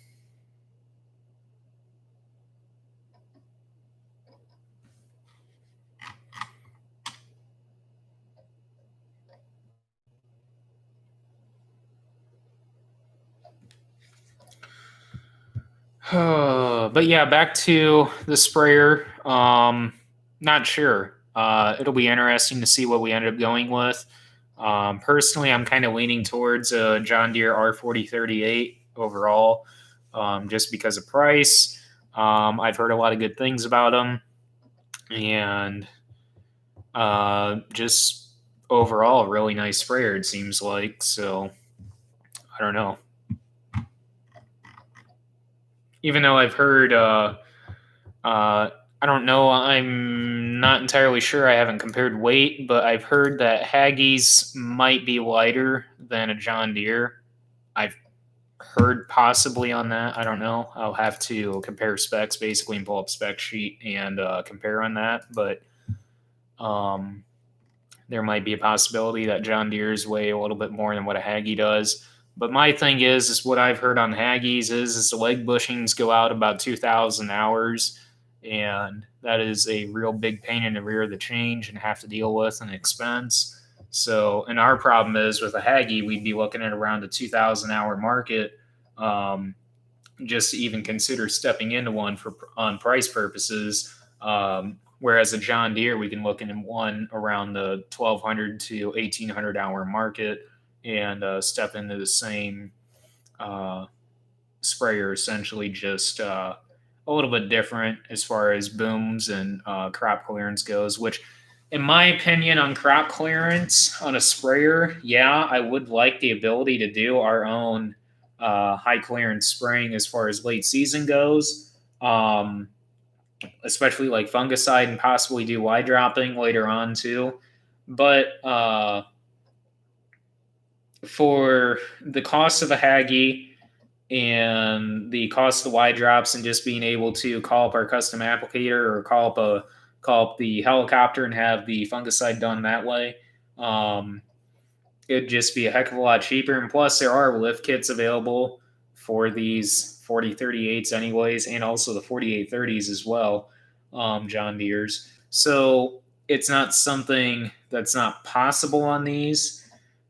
but yeah, back to the sprayer. Not sure. It'll be interesting to see what we end up going with. Personally, I'm kind of leaning towards a John Deere R4038 overall, just because of price. I've heard a lot of good things about them, and just overall, a really nice sprayer, it seems like. So, I don't know. Even though I've heard, I don't know, I'm not entirely sure. I haven't compared weight, but I've heard that Haggie's might be lighter than a John Deere. I've heard possibly on that. I don't know. I'll have to compare specs basically and pull up spec sheet and compare on that. But there might be a possibility that John Deere's weigh a little bit more than what a Haggie does. But my thing is what I've heard on Haggie's is the leg bushings go out about 2,000 hours, and that is a real big pain in the rear of the change and have to deal with and expense. So, and our problem is with a Haggie, we'd be looking at around a 2,000 hour market, just to even consider stepping into one for on price purposes. Whereas a John Deere, we can look into one around the 1,200 to 1,800 hour market and step into the same sprayer, essentially just a little bit different as far as booms and crop clearance goes, which in my opinion on crop clearance on a sprayer, yeah, I would like the ability to do our own high clearance spraying as far as late season goes, especially like fungicide and possibly do wide dropping later on too. But for the cost of a Haggie and the cost of the wide drops and just being able to call up our custom applicator or call up the helicopter and have the fungicide done that way, it'd just be a heck of a lot cheaper. And plus, there are lift kits available for these 4038s anyways, and also the 4830s as well, John Deere's. So it's not something that's not possible on these.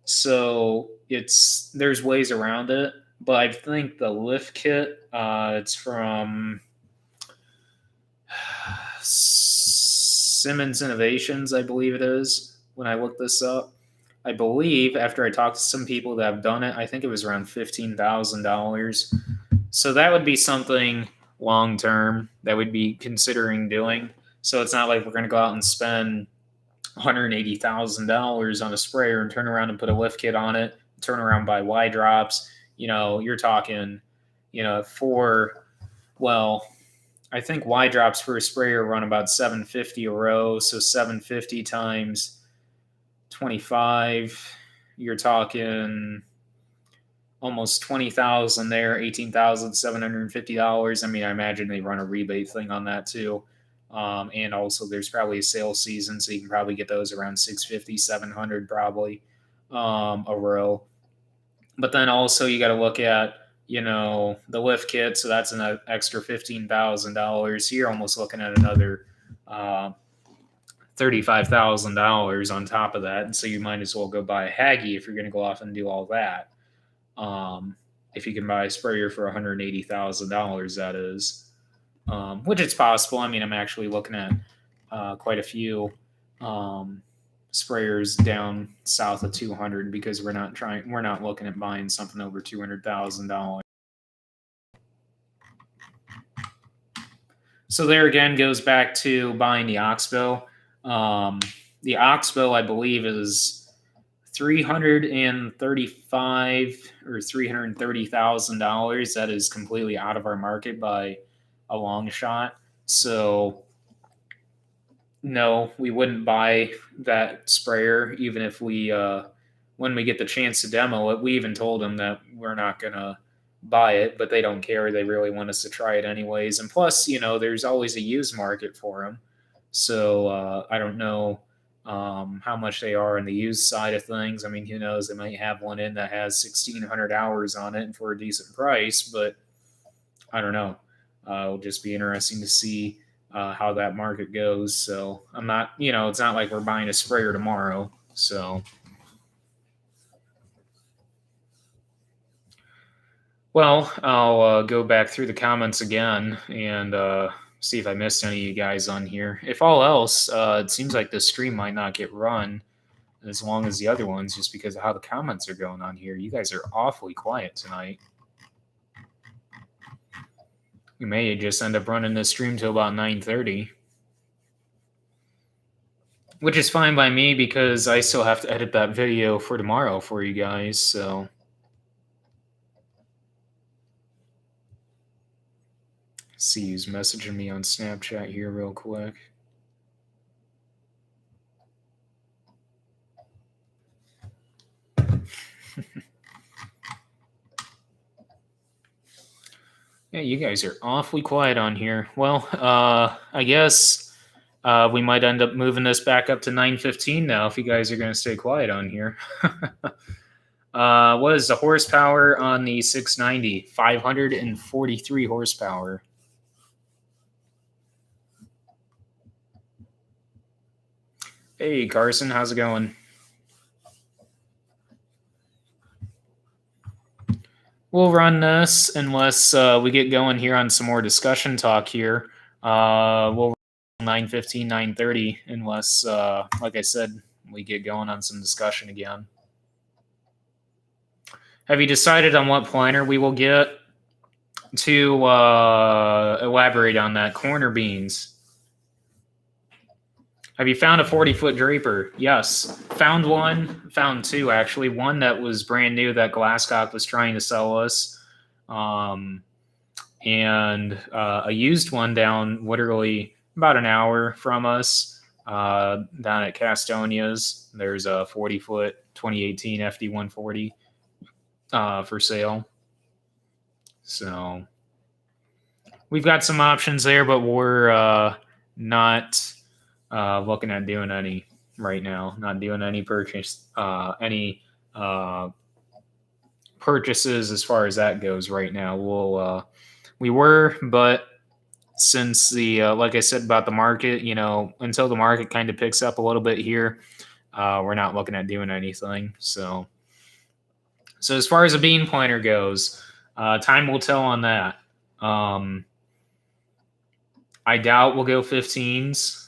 So there's ways around it, but I think the lift kit, it's from Simmons Innovations, I believe it is. when I looked this up. I believe after I talked to some people that have done it, I think it was around $15,000. So that would be something long term that we'd be considering doing. So it's not like we're going to go out and spend $180,000 on a sprayer and turn around and put a lift kit on it, turn around buy Y drops. You're talking, for, well, I think Y drops for a sprayer run about 750 a row. So 750 times 25, you're talking almost 20,000 there, $18,750. I mean, I imagine they run a rebate thing on that too. And also there's probably a sale season, so you can probably get those around 650, 700 probably a row. But then also you got to look at, the lift kit, so that's an extra $15,000. You're almost looking at another $35,000 on top of that, and so you might as well go buy a Haggy if you're going to go off and do all that. If you can buy a sprayer for $180,000, that is, which it's possible. I mean, I'm actually looking at quite a few sprayers down south of 200 because we're not looking at buying something over $200,000. So there again goes back to buying the Oxbow. The Oxbow, I believe, is $335 or $330,000. That is completely out of our market by a long shot. So no, we wouldn't buy that sprayer even if when we get the chance to demo it. We even told them that we're not gonna buy it, but they don't care. They really want us to try it anyways. And plus, there's always a used market for them. So I don't know how much they are on the used side of things. I mean, who knows? They might have one in that has 1,600 hours on it and for a decent price, but I don't know. It'll just be interesting to see how that market goes. So I'm not, it's not like we're buying a sprayer tomorrow. So, well, I'll go back through the comments again and see if I missed any of you guys on here. If all else, it seems like this stream might not get run as long as the other ones just because of how the comments are going on here. You guys are awfully quiet tonight. We may just end up running this stream till about 9:30, which is fine by me because I still have to edit that video for tomorrow for you guys. So see who's messaging me on Snapchat here real quick. Yeah, you guys are awfully quiet on here. Well, I guess we might end up moving this back up to 9:15 now if you guys are going to stay quiet on here. What is the horsepower on the 690? 543 horsepower. Hey, Carson, how's it going? We'll run this unless we get going here on some more discussion talk here. We'll 9:15, 9:30 unless, like I said, we get going on some discussion again. Have you decided on what planter we will get? To elaborate on that, corner beans. Have you found a 40-foot draper? Yes. Found one. Found two, actually. One that was brand new that Glasscock was trying to sell us. And a used one down literally about an hour from us down at Castonia's. There's a 40-foot 2018 FD140 for sale. So we've got some options there, but we're not looking at doing any right now. Not doing any purchases as far as that goes right now. We were, but since the like I said about the market, until the market kind of picks up a little bit here, we're not looking at doing anything. So as far as a bean planter goes, time will tell on that. I doubt we'll go 15s.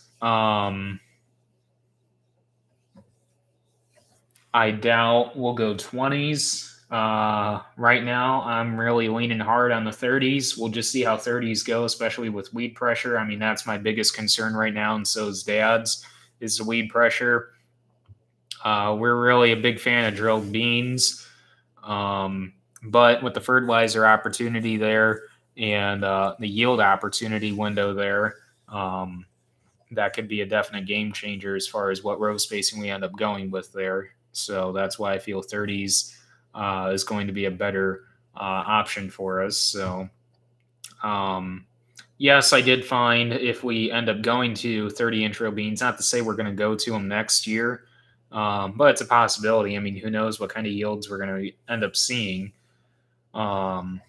I doubt we'll go 20s. Right now, I'm really leaning hard on the 30s. We'll just see how 30s go, especially with weed pressure. I mean, that's my biggest concern right now, and so is Dad's, is the weed pressure. We're really a big fan of drilled beans, but with the fertilizer opportunity there and the yield opportunity window there, that could be a definite game changer as far as what row spacing we end up going with there. So that's why I feel 30s is going to be a better option for us. So, um, yes, I did find if we end up going to 30-inch row beans, not to say we're going to go to them next year, but it's a possibility. I mean, who knows what kind of yields we're going to end up seeing um,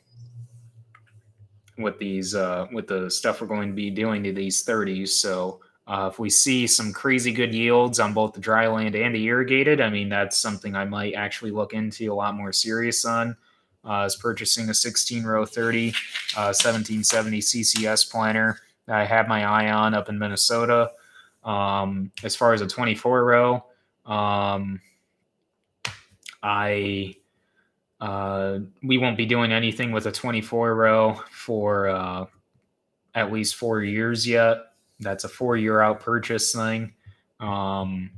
with the stuff we're going to be doing to these 30s. So if we see some crazy good yields on both the dry land and the irrigated, I mean, that's something I might actually look into a lot more serious on. Is purchasing a 16 row 30 1770 CCS planter that I have my eye on up in Minnesota. As far as a 24 row, I we won't be doing anything with a 24 row for at least 4 years yet. That's a 4 year out purchase thing. Um,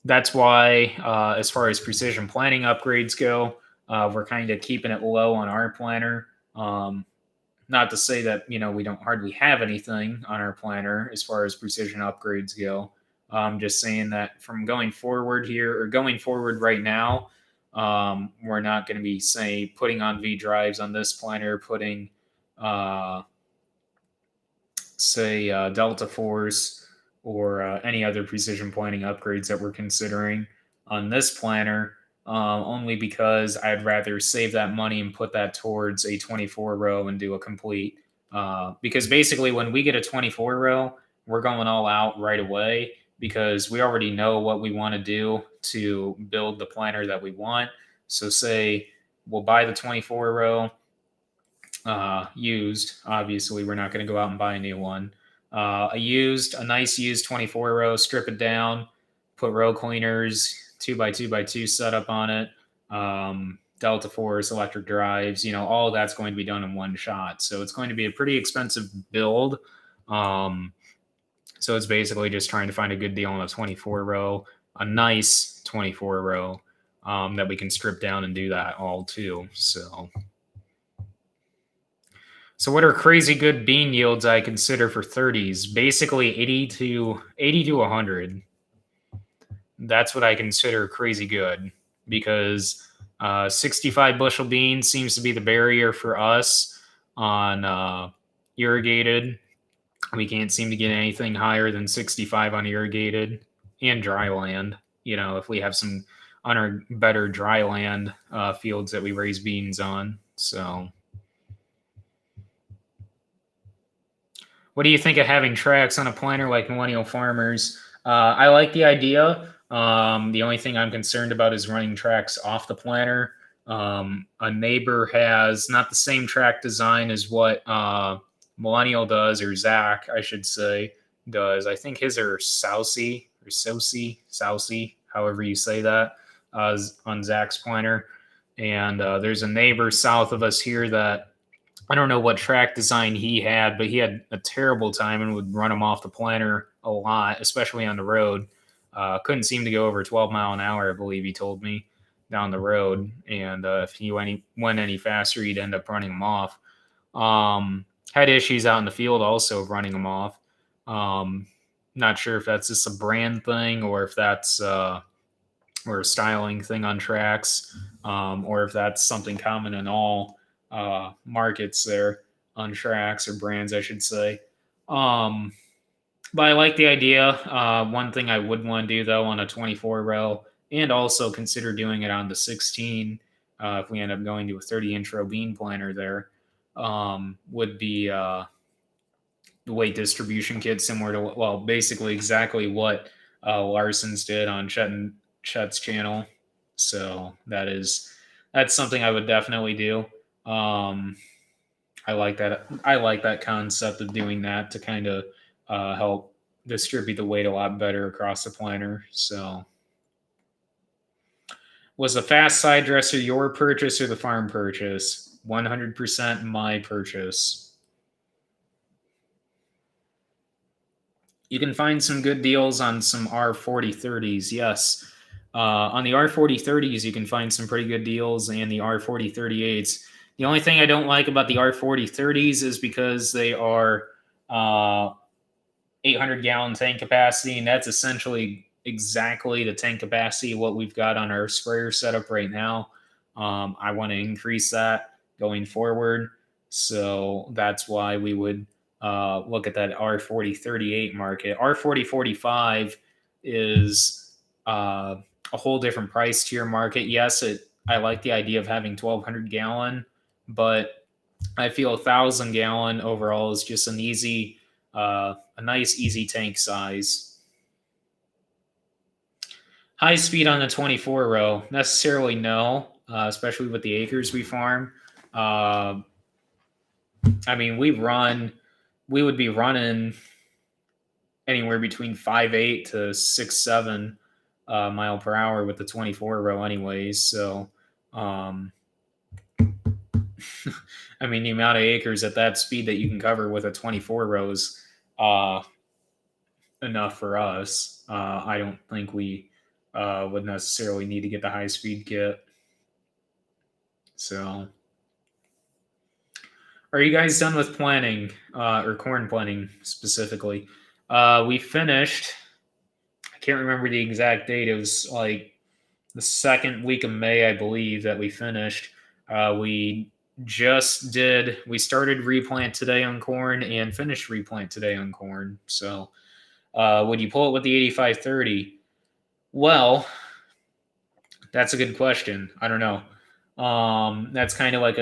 that's why, as far as precision planting upgrades go, we're kind of keeping it low on our planter. Not to say that we don't hardly have anything on our planter as far as precision upgrades go. I'm just saying that from going forward here or going forward right now, we're not going to be putting on V drives on this planter, putting uh, Delta Force or any other precision planting upgrades that we're considering on this planter, only because I'd rather save that money and put that towards a 24 row and do a complete. Because basically, when we get a 24 row, we're going all out right away because we already know what we want to do to build the planter that we want. So, say we'll buy the 24 row used. Obviously, we're not going to go out and buy a new one. A nice used 24 row, strip it down, put row cleaners, 2x2x2 setup on it, Delta Force, electric drives, all of that's going to be done in one shot. So it's going to be a pretty expensive build. So it's basically just trying to find a good deal on a 24 row, a nice 24 row that we can strip down and do that all too. So what are crazy good bean yields I consider for 30s? Basically 80 to 100. That's what I consider crazy good because 65 bushel beans seems to be the barrier for us on irrigated. We can't seem to get anything higher than 65 on irrigated and dry land. If we have some on our better dry land fields that we raise beans on. So what do you think of having tracks on a planter like Millennial Farmers? I like the idea. The only thing I'm concerned about is running tracks off the planter. A neighbor has not the same track design as what Millennial does, or Zach, I should say, does. I think his are Sousy, however you say that, on Zach's planter. And there's a neighbor south of us here that I don't know what track design he had, but he had a terrible time and would run him off the planter a lot, especially on the road. Couldn't seem to go over 12 mile an hour, I believe he told me, down the road. And if he went any faster, he'd end up running him off. Had issues out in the field also of running him off. Not sure if that's just a brand thing or if that's or a styling thing on tracks, or if that's something common in all markets there on tracks or brands, I should say. But I like the idea. One thing I would want to do though on a 24 row, and also consider doing it on the 16 if we end up going to a 30-inch row bean planter there, would be the weight distribution kit similar to, basically exactly what Larson's did on Chet's channel. So that's something I would definitely do. I like that. I like that concept of doing that to kind of help distribute the weight a lot better across the planter. So Was the fast side dresser your purchase or the farm purchase? 100% my purchase. You can find some good deals on some R4030s, yes. On the R4030s, you can find some pretty good deals, and the R4038s. The only thing I don't like about the R4030s is because they are 800-gallon tank capacity, and that's essentially exactly the tank capacity of what we've got on our sprayer setup right now. I want to increase that going forward, so that's why we would look at that R4038 market. R4045 is a whole different price tier market. Yes, I like the idea of having 1,200-gallon, but I feel 1,000-gallon overall is just a nice easy tank size. High speed on the 24 row, necessarily no, especially with the acres we farm. I mean, we would be running anywhere between 5.8 to 6.7 mile per hour with the 24 row, anyways. So, I mean, the amount of acres at that speed that you can cover with a 24 row is enough for us. I don't think we would necessarily need to get the high speed kit. So, are you guys done with planting or corn planting specifically? We finished. I can't remember the exact date. It was like the second week of May, I believe, that we finished. We started replant today on corn and finished replant today on corn. So, would you pull it with the 8530? Well, that's a good question. I don't know. That's kind of like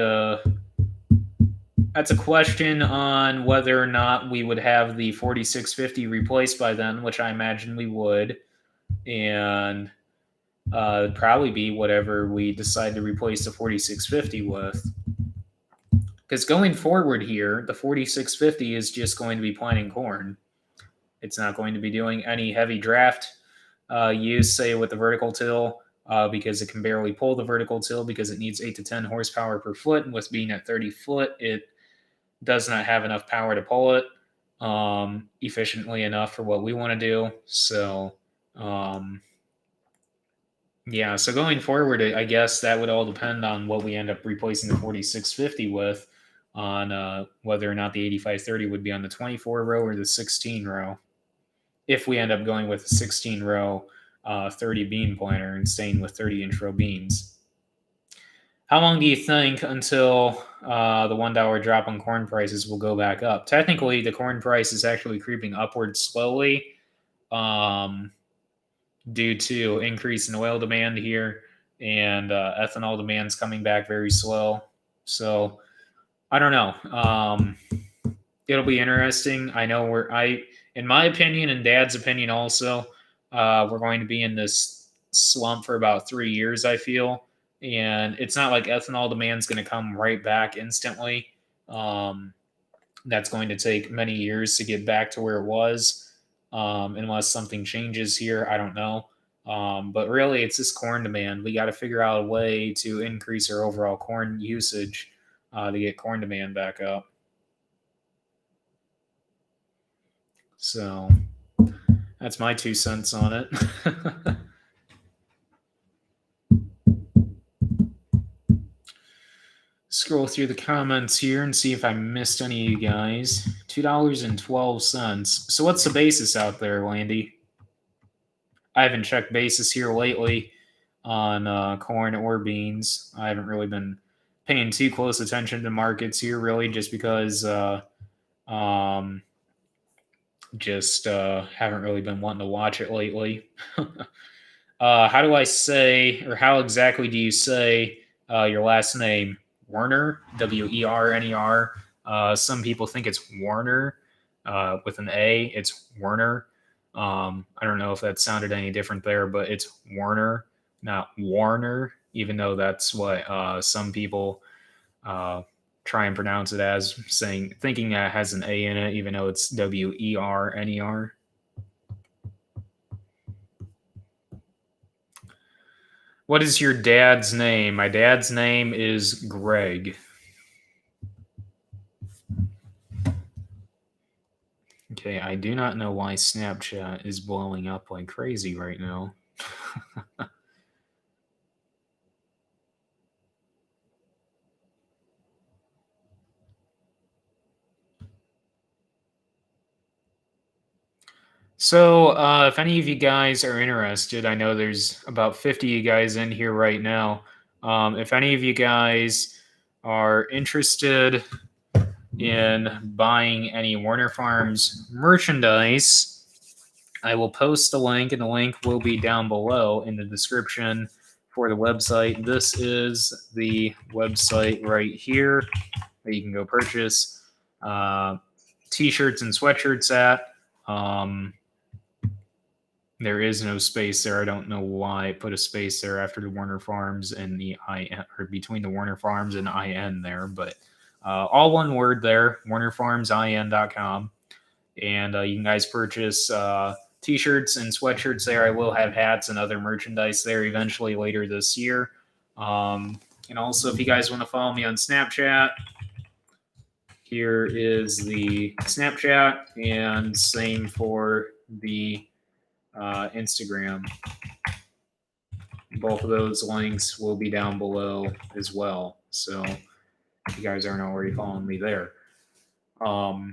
that's a question on whether or not we would have the 4650 replaced by then, which I imagine we would, and it'd probably be whatever we decide to replace the 4650 with. Because going forward here, the 4650 is just going to be planting corn. It's not going to be doing any heavy draft use, say with the vertical till, because it can barely pull the vertical till because it needs 8 to 10 horsepower per foot. And with being at 30 foot, it does not have enough power to pull it efficiently enough for what we want to do. So, yeah, so going forward, I guess that would all depend on what we end up replacing the 4650 with, on whether or not the 8530 would be on the 24 row or the 16 row. If we end up going with a 16 row 30 bean planter and staying with 30-inch row beans. How long do you think until the $1 drop on corn prices will go back up? Technically, the corn price is actually creeping upward slowly due to increase in oil demand here, and ethanol demand's coming back very slow. So I don't know. It'll be interesting. I know in my opinion and Dad's opinion also, we're going to be in this slump for about 3 years, I feel. And it's not like ethanol demand's going to come right back instantly. That's going to take many years to get back to where it was, unless something changes here. I don't know. But really, it's this corn demand. We got to figure out a way to increase our overall corn usage to get corn demand back up. So that's my 2 cents on it. Scroll through the comments here and see if I missed any of you guys. $2.12. So what's the basis out there, Landy? I haven't checked basis here lately on corn or beans. I haven't really been paying too close attention to markets here, really, just because haven't really been wanting to watch it lately. How do I say, or how exactly do you say your last name? Werner, Werner. Some people think it's Warner with an A. It's Werner. I don't know if that sounded any different there, but it's Werner, not Warner, even though that's what some people try and pronounce it as, thinking that it has an A in it, even though it's Werner. What is your dad's name? My dad's name is Greg. Okay, I do not know why Snapchat is blowing up like crazy right now. So, if any of you guys are interested, I know there's about 50 of you guys in here right now. If any of you guys are interested in buying any Werner Farms merchandise, I will post the link, and the link will be down below in the description for the website. This is the website right here that you can go purchase t-shirts and sweatshirts at. There is no space there. I don't know why I put a space there after the Werner Farms and the IN, or between the Werner Farms and IN there, but all one word there, wernerfarmsin.com. And you can guys purchase t-shirts and sweatshirts there. I will have hats and other merchandise there eventually later this year. And also, if you guys want to follow me on Snapchat, here is the Snapchat, and same for the Instagram. Both of those links will be down below as well. So if you guys aren't already following me there. But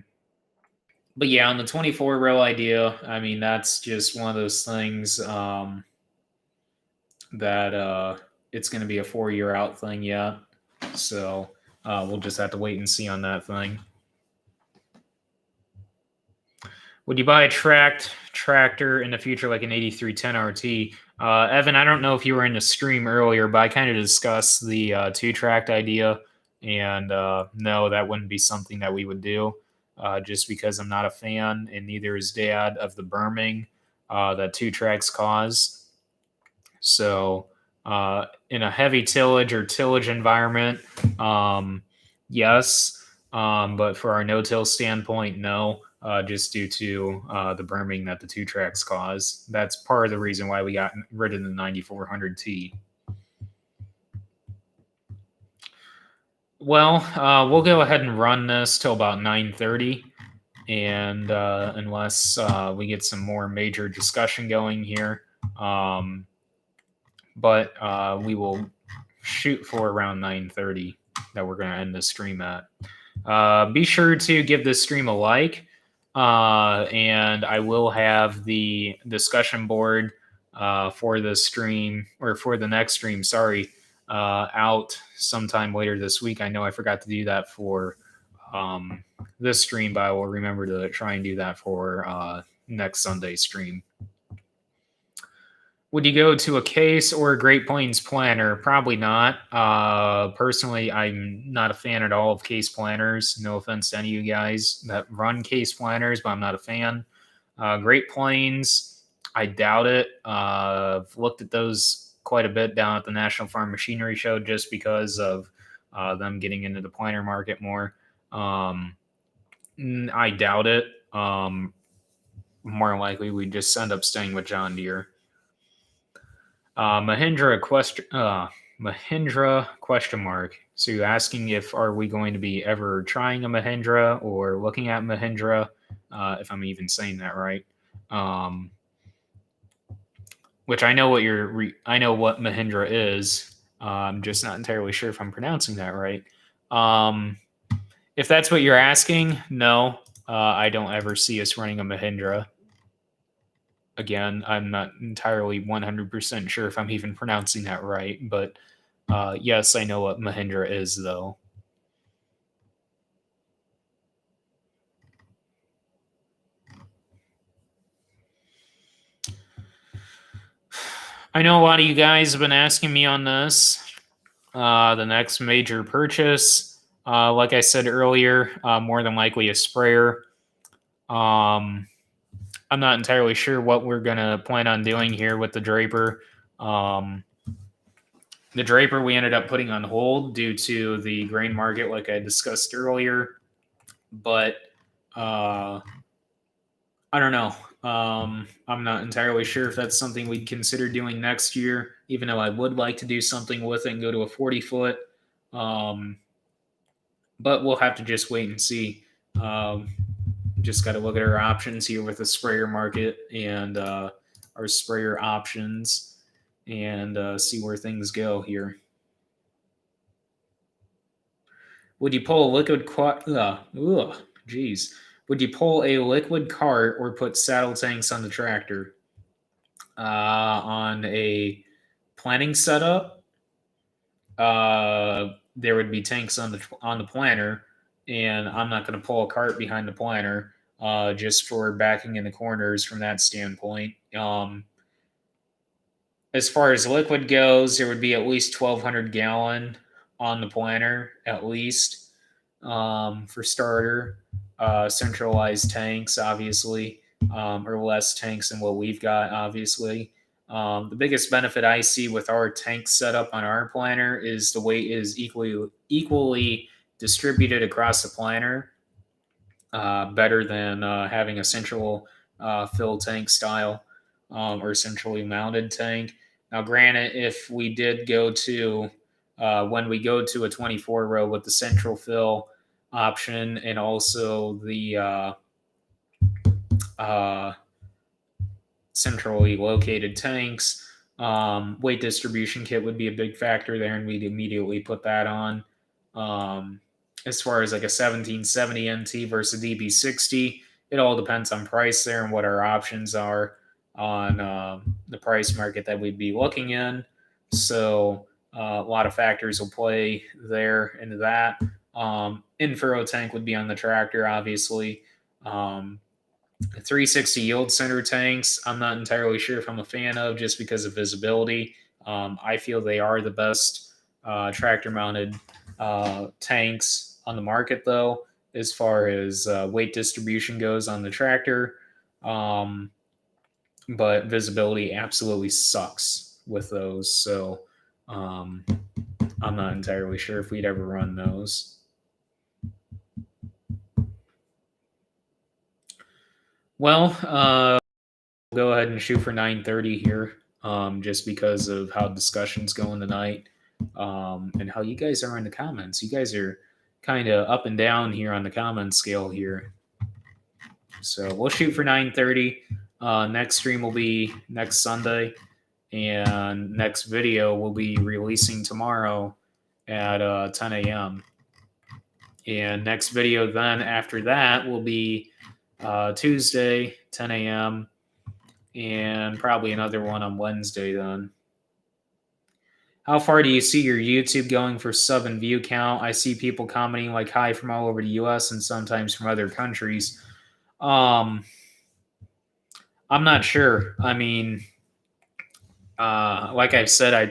yeah, on the 24 row idea, I mean, that's just one of those things that it's going to be a 4-year out thing yet. So we'll just have to wait and see on that thing. Would you buy a tractor in the future like an 8310 RT? Evan, I don't know if you were in the stream earlier, but I kind of discussed the 2-tract idea. And no, that wouldn't be something that we would do. Just because I'm not a fan, and neither is Dad, of the berming that 2-tracks cause. So, in a heavy tillage or tillage environment, yes, but for our no-till standpoint, no. Just due to the berming that the 2-tracks cause. That's part of the reason why we got rid of the 9400T. Well, we'll go ahead and run this till about 9:30, and unless we get some more major discussion going here, but we will shoot for around 9:30 that we're going to end the stream at. Be sure to give this stream a like, and I will have the discussion board for the stream, or for the next stream, sorry, out sometime later this week. I know I forgot to do that for this stream, but I will remember to try and do that for next Sunday stream. Would you go to a Case or a Great Plains planter? Probably not. Personally, I'm not a fan at all of Case planters. No offense to any of you guys that run Case planters, but I'm not a fan. Great Plains, I doubt it. I've looked at those quite a bit down at the National Farm Machinery Show just because of them getting into the planter market more. I doubt it. More likely, we just end up staying with John Deere. Mahindra question mark. So you're asking if are we going to be ever trying a Mahindra or looking at Mahindra, if I'm even saying that right. Which I know what I know what Mahindra is. I'm just not entirely sure if I'm pronouncing that right. If that's what you're asking, no, I don't ever see us running a Mahindra. Again, I'm not entirely 100% sure if I'm even pronouncing that right, but yes, I know what Mahindra is, though. I know a lot of you guys have been asking me on this. The next major purchase, like I said earlier, more than likely a sprayer. I'm not entirely sure what we're going to plan on doing here with the Draper. The Draper we ended up putting on hold due to the grain market, like I discussed earlier. But I don't know. I'm not entirely sure if that's something we'd consider doing next year, even though I would like to do something with it and go to a 40 foot. Um, but we'll have to just wait and see. Um, just got to look at our options here with the sprayer market and our sprayer options and see where things go here. Would you pull a liquid geez. Would you pull a liquid cart or put saddle tanks on the tractor? On a planning setup, there would be tanks on the planter, and I'm not going to pull a cart behind the planter just for backing in the corners from that standpoint. As far as liquid goes, there would be at least 1,200 gallon on the planter, at least for starter. Centralized tanks, obviously, or less tanks than what we've got, obviously. The biggest benefit I see with our tank setup on our planter is the weight is equally distributed across the planter, better than having a central fill tank style or centrally mounted tank. Now, granted, if we did go to when we go to a 24 row with the central fill option and also the uh, centrally located tanks, weight distribution kit would be a big factor there, and we'd immediately put that on. As far as like a 1770 NT versus DB60, it all depends on price there and what our options are on the price market that we'd be looking in. So a lot of factors will play there into that. In-furrow tank would be on the tractor, obviously. 360 yield center tanks, I'm not entirely sure if I'm a fan of just because of visibility. I feel they are the best tractor mounted tanks on the market, though, as far as weight distribution goes on the tractor. Um, but visibility absolutely sucks with those. So I'm not entirely sure if we'd ever run those. Well, we'll go ahead and shoot for 9:30 here, just because of how discussion's going tonight, and how you guys are in the comments. You guys are kind of up and down here on the comment scale here. So we'll shoot for 9:30. Next stream will be next Sunday, and next video will be releasing tomorrow at 10 a.m. And next video then after that will be Tuesday, 10 a.m. and probably another one on Wednesday then. How far do you see your YouTube going for sub and view count? I see people commenting like hi from all over the US and sometimes from other countries. I'm not sure. I mean, like I said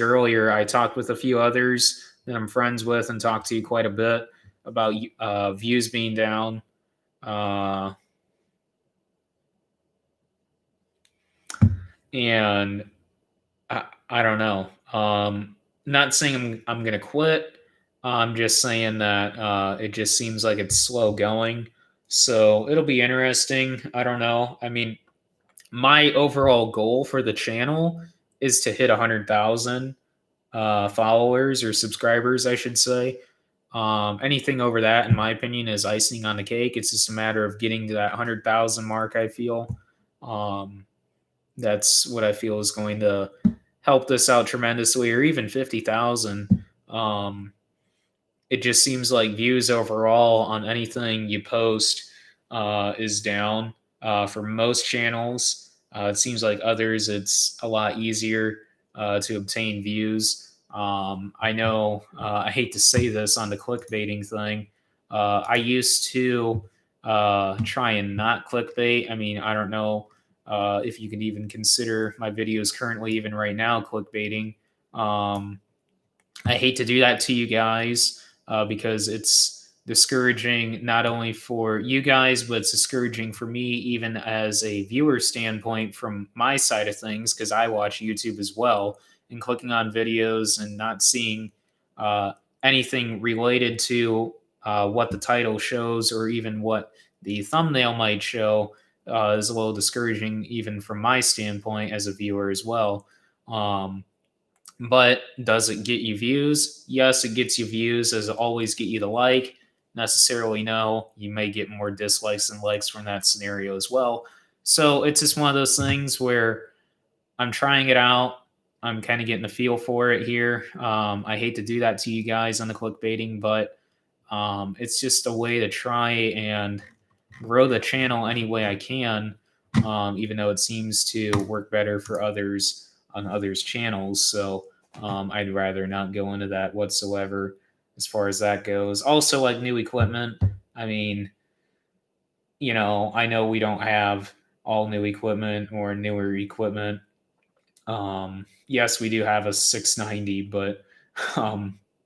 earlier, I talked with a few others that I'm friends with and talked to quite a bit about views being down. And I don't know. Not saying I'm going to quit. I'm just saying that it just seems like it's slow going. So it'll be interesting. I don't know. I mean, my overall goal for the channel is to hit 100,000 followers or subscribers, I should say. Anything over that, in my opinion, is icing on the cake. It's just a matter of getting to that 100,000 mark, I feel. That's what I feel is going to help this out tremendously, or even 50,000. It just seems like views overall on anything you post is down for most channels. It seems like others, it's a lot easier to obtain views. I know I hate to say this on the clickbaiting thing. I used to try and not clickbait. I mean, I don't know if you can even consider my videos currently, even right now, clickbaiting. I hate to do that to you guys because it's discouraging not only for you guys, but it's discouraging for me, even as a viewer standpoint from my side of things, because I watch YouTube as well. And clicking on videos and not seeing uh, anything related to what the title shows or even what the thumbnail might show is a little discouraging, even from my standpoint as a viewer as well. Um, but does it get you views? Yes, it gets you views. Does it always get you the like? Necessarily no. You may get more dislikes than likes from that scenario as well. So it's just one of those things where I'm trying it out. I'm kind of getting a feel for it here. I hate to do that to you guys on the clickbaiting, but it's just a way to try and grow the channel any way I can, even though it seems to work better for others on others' channels. So I'd rather not go into that whatsoever as far as that goes. Also, like new equipment, I mean, I know we don't have all new equipment or newer equipment. Yes, we do have a 690, but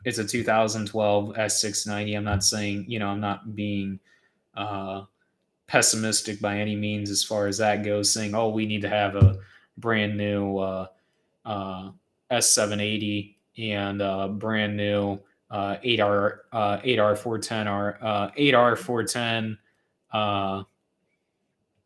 it's a 2012 S690. I'm not saying, I'm not being uh, pessimistic by any means as far as that goes, saying, oh, we need to have a brand new uh, S780 and brand new 8R 410 or 8R 410. I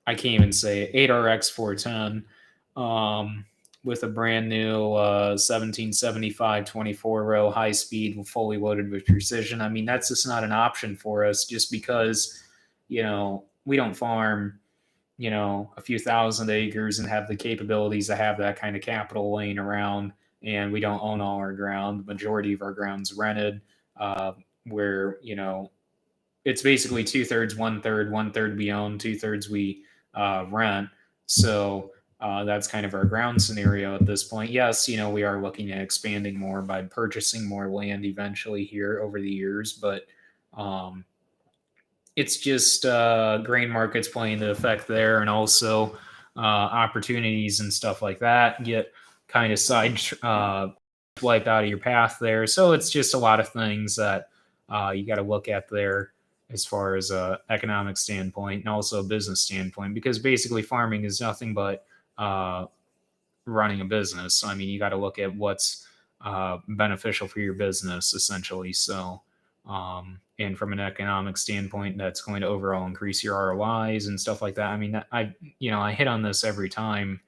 can't even say it, 8RX 410 with a brand new 1775 24 row high speed, fully loaded with precision. I mean, that's just not an option for us just because, we don't farm, a few thousand acres and have the capabilities to have that kind of capital laying around. And we don't own all our ground. The majority of our ground's rented, where, it's basically two thirds, one third we own, two thirds we rent. So that's kind of our ground scenario at this point. Yes, we are looking at expanding more by purchasing more land eventually here over the years, but um, it's just grain markets playing the effect there, and also opportunities and stuff like that get kind of wiped out of your path there. So it's just a lot of things that you got to look at there as far as a economic standpoint and also a business standpoint, because basically farming is nothing but running a business. So, I mean, you got to look at what's beneficial for your business essentially. So, and from an economic standpoint, that's going to overall increase your ROIs and stuff like that. I mean, I hit on this every time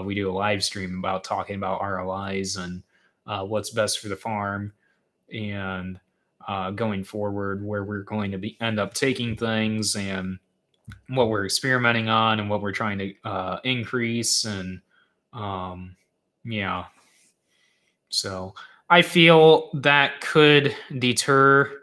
we do a live stream about talking about ROIs and what's best for the farm and going forward, where we're going to end up taking things and what we're experimenting on and what we're trying to increase. And um, yeah, so I feel that could deter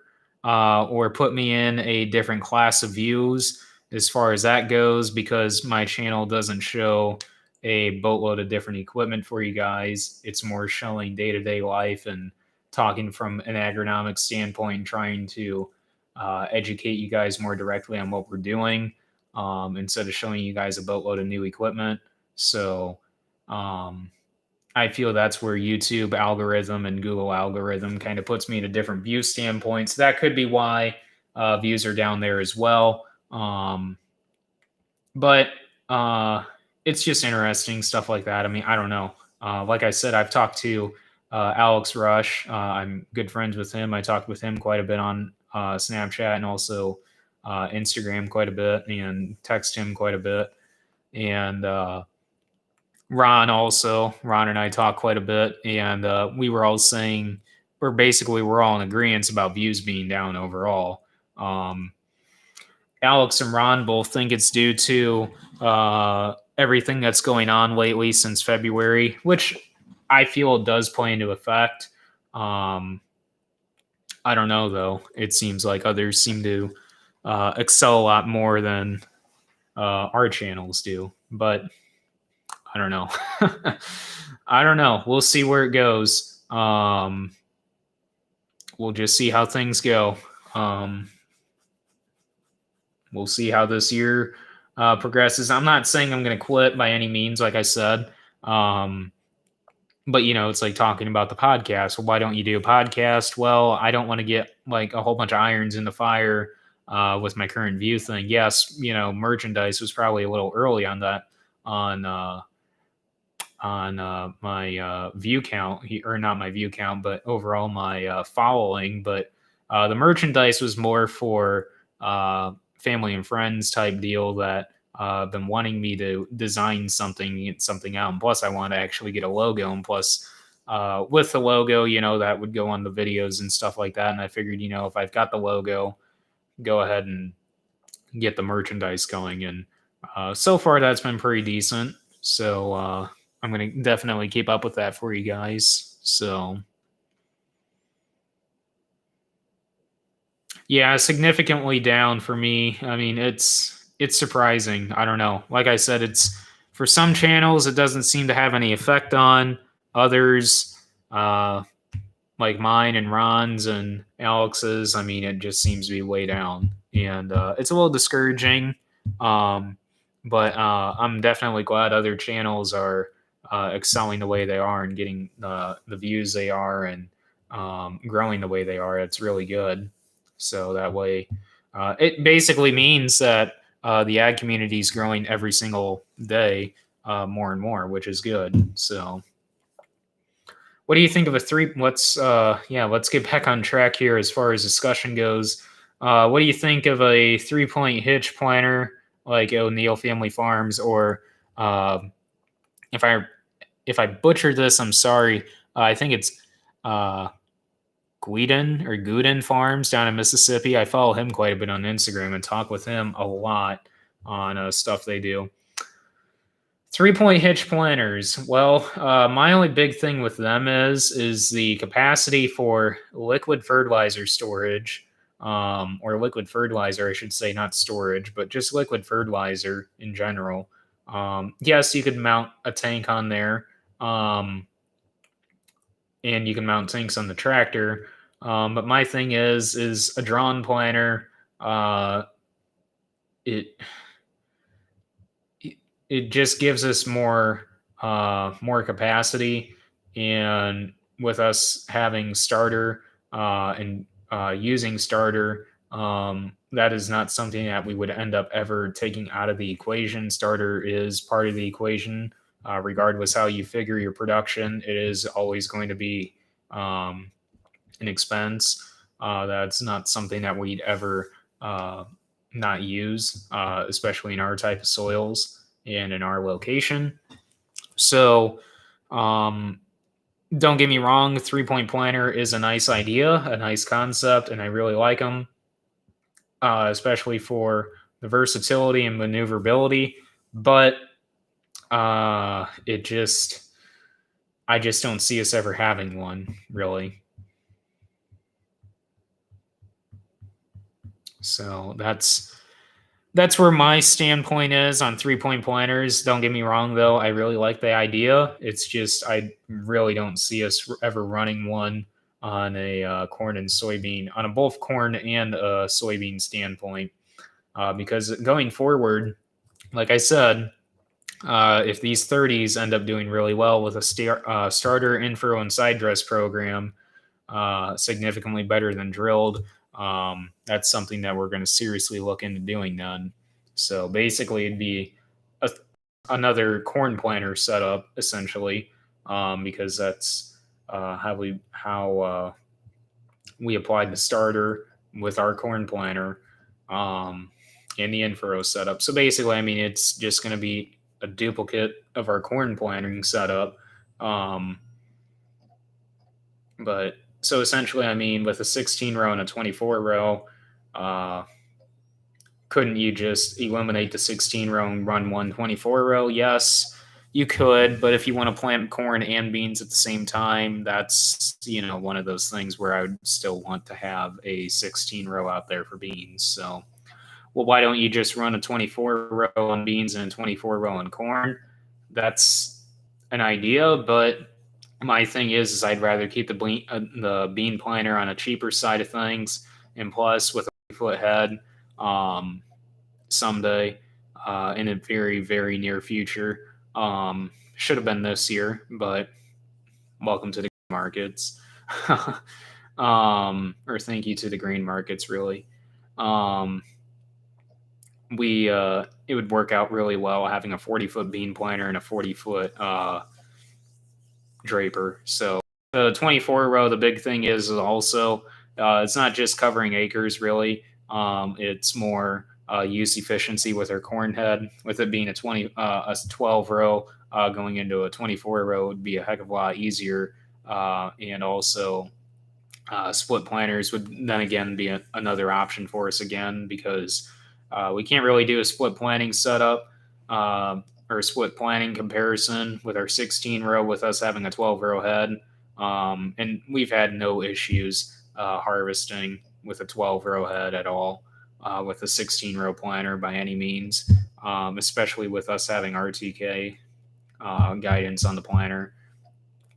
or put me in a different class of views as far as that goes, because my channel doesn't show a boatload of different equipment for you guys. It's more showing day to day life and talking from an agronomic standpoint, trying to educate you guys more directly on what we're doing instead of showing you guys a boatload of new equipment. So, I feel that's where YouTube algorithm and Google algorithm kind of puts me in a different view standpoint. So that could be why views are down there as well. But it's just interesting stuff like that. I mean, I don't know. Like I said, I've talked to Alex Rush. I'm good friends with him. I talked with him quite a bit on Snapchat and also Instagram quite a bit, and text him quite a bit. And Ron and I talked quite a bit, and we were all saying we're all in agreement about views being down overall. Alex and Ron both think it's due to everything that's going on lately since February, which I feel does play into effect. I don't know though. It seems like others seem to excel a lot more than our channels do, but I don't know. I don't know. We'll see where it goes. We'll just see how things go. We'll see how this year progresses. I'm not saying I'm going to quit by any means, like I said. But it's like talking about the podcast. Well, why don't you do a podcast? Well, I don't want to get like a whole bunch of irons in the fire with my current view thing. Yes, merchandise was probably a little early on that on my view count, or not my view count, but overall my following. But the merchandise was more for family and friends type deal that been wanting me to design something out. And plus, I want to actually get a logo. And plus, with the logo, that would go on the videos and stuff like that. And I figured, if I've got the logo, go ahead and get the merchandise going. And so far, that's been pretty decent. So I'm going to definitely keep up with that for you guys. So yeah, significantly down for me. I mean, it's surprising. I don't know. Like I said, it's for some channels it doesn't seem to have any effect on others. Like mine and Ron's and Alex's, I mean, it just seems to be way down, and it's a little discouraging. Um, but I'm definitely glad other channels are excelling the way they are and getting the views they are and growing the way they are. It's really good. So that way, it basically means that the ag community is growing every single day more and more, which is good. So. What do you think of a three? Let's get back on track here as far as discussion goes. What do you think of a 3-point hitch planter like O'Neill Family Farms, or uh, if I butchered this, I'm sorry. I think it's uh, Guden Farms down in Mississippi. I follow him quite a bit on Instagram and talk with him a lot on stuff they do. 3-point hitch planters. Well, my only big thing with them is the capacity for liquid fertilizer storage, or liquid fertilizer, I should say, not storage, but just liquid fertilizer in general. Yes, you could mount a tank on there, and you can mount tanks on the tractor. But my thing is a drawn planter. It it just gives us more capacity, and with us having starter and using starter, that is not something that we would end up ever taking out of the equation. Starter is part of the equation, regardless how you figure your production. It is always going to be an expense. That's not something that we'd ever not use, especially in our type of soils and in our location. So, don't get me wrong, 3-point planter is a nice idea, a nice concept, and I really like them, especially for the versatility and maneuverability. But it just, I just don't see us ever having one, really. So that's where my standpoint is on 3-point planters. Don't get me wrong, though. I really like the idea. It's just I really don't see us ever running one on a corn and soybean, on a both corn and soybean standpoint. Because going forward, like I said, if these 30s end up doing really well with a starter, infro, and side dress program, significantly better than drilled, that's something that we're going to seriously look into doing then. So basically, it'd be another corn planter setup essentially, because that's how we applied the starter with our corn planter, and the infurrow setup. So basically, I mean, it's just going to be a duplicate of our corn planting setup. But so essentially, I mean, with a 16 row and a 24 row, couldn't you just eliminate the 16 row and run one 24 row? Yes, you could, but if you want to plant corn and beans at the same time, that's, one of those things where I would still want to have a 16 row out there for beans. So, well, why don't you just run a 24 row on beans and a 24 row on corn? That's an idea, but my thing is I'd rather keep the bean planter on a cheaper side of things, and plus with a foot head, someday, in a very, very near future. Should have been this year, but welcome to the markets. Or thank you to the grain markets, really. It would work out really well having a 40-foot bean planter and a 40-foot draper. So the 24 row, the big thing is also it's not just covering acres, really. It's more use efficiency with our corn head. With it being a 12 row going into a 24 row would be a heck of a lot easier. And also split planters would then again be another option for us again, because we can't really do a split planting setup or a split planting comparison with our 16 row with us having a 12 row head. And we've had no issues harvesting with a 12 row head at all with a 16 row planter by any means, especially with us having RTK guidance on the planter.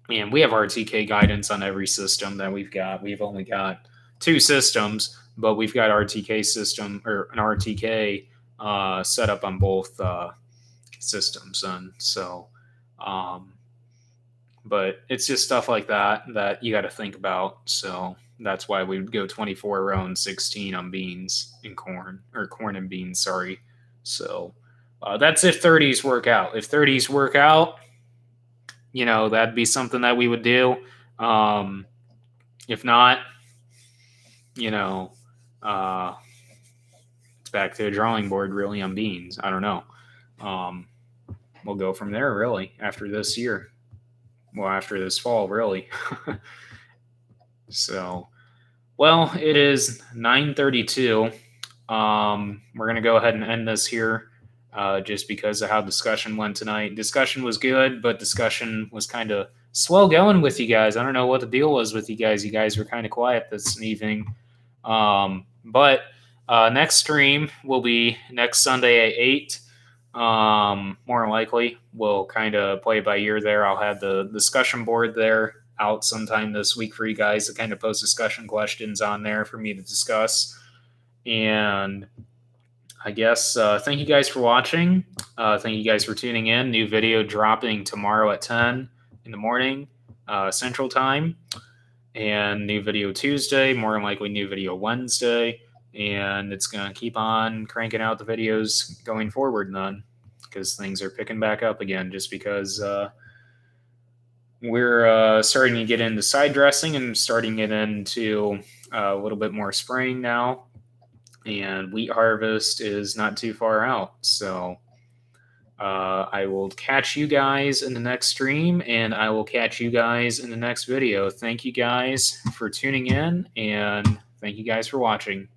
And we have RTK guidance on every system that we've got. We've only got 2 systems, but we've got RTK system or an RTK set up on both systems. And so, but it's just stuff like that that you got to think about. So that's why we would go 24 row and 16 on beans and corn, or corn and beans, sorry. So that's if 30s work out. If 30s work out, that'd be something that we would do. If not, it's back to the drawing board really on beans. I don't know. We'll go from there really after this year. Well, after this fall, really. So, well, it is 9:32. We're going to go ahead and end this here. Just because of how discussion went tonight. Discussion was good, but discussion was kind of slow going with you guys. I don't know what the deal was with you guys. You guys were kind of quiet this evening. But next stream will be next Sunday at 8. More likely, we'll kind of play by ear there. I'll have the discussion board there out sometime this week for you guys to kind of post discussion questions on there for me to discuss. And I guess thank you guys for watching. Thank you guys for tuning in. New video dropping tomorrow at 10 in the morning Central Time. And new video Tuesday, more than likely new video Wednesday. And it's going to keep on cranking out the videos going forward then, because things are picking back up again, just because we're starting to get into side dressing and starting to get into a little bit more spraying now. And wheat harvest is not too far out. So I will catch you guys in the next stream, and I will catch you guys in the next video. Thank you guys for tuning in, and thank you guys for watching.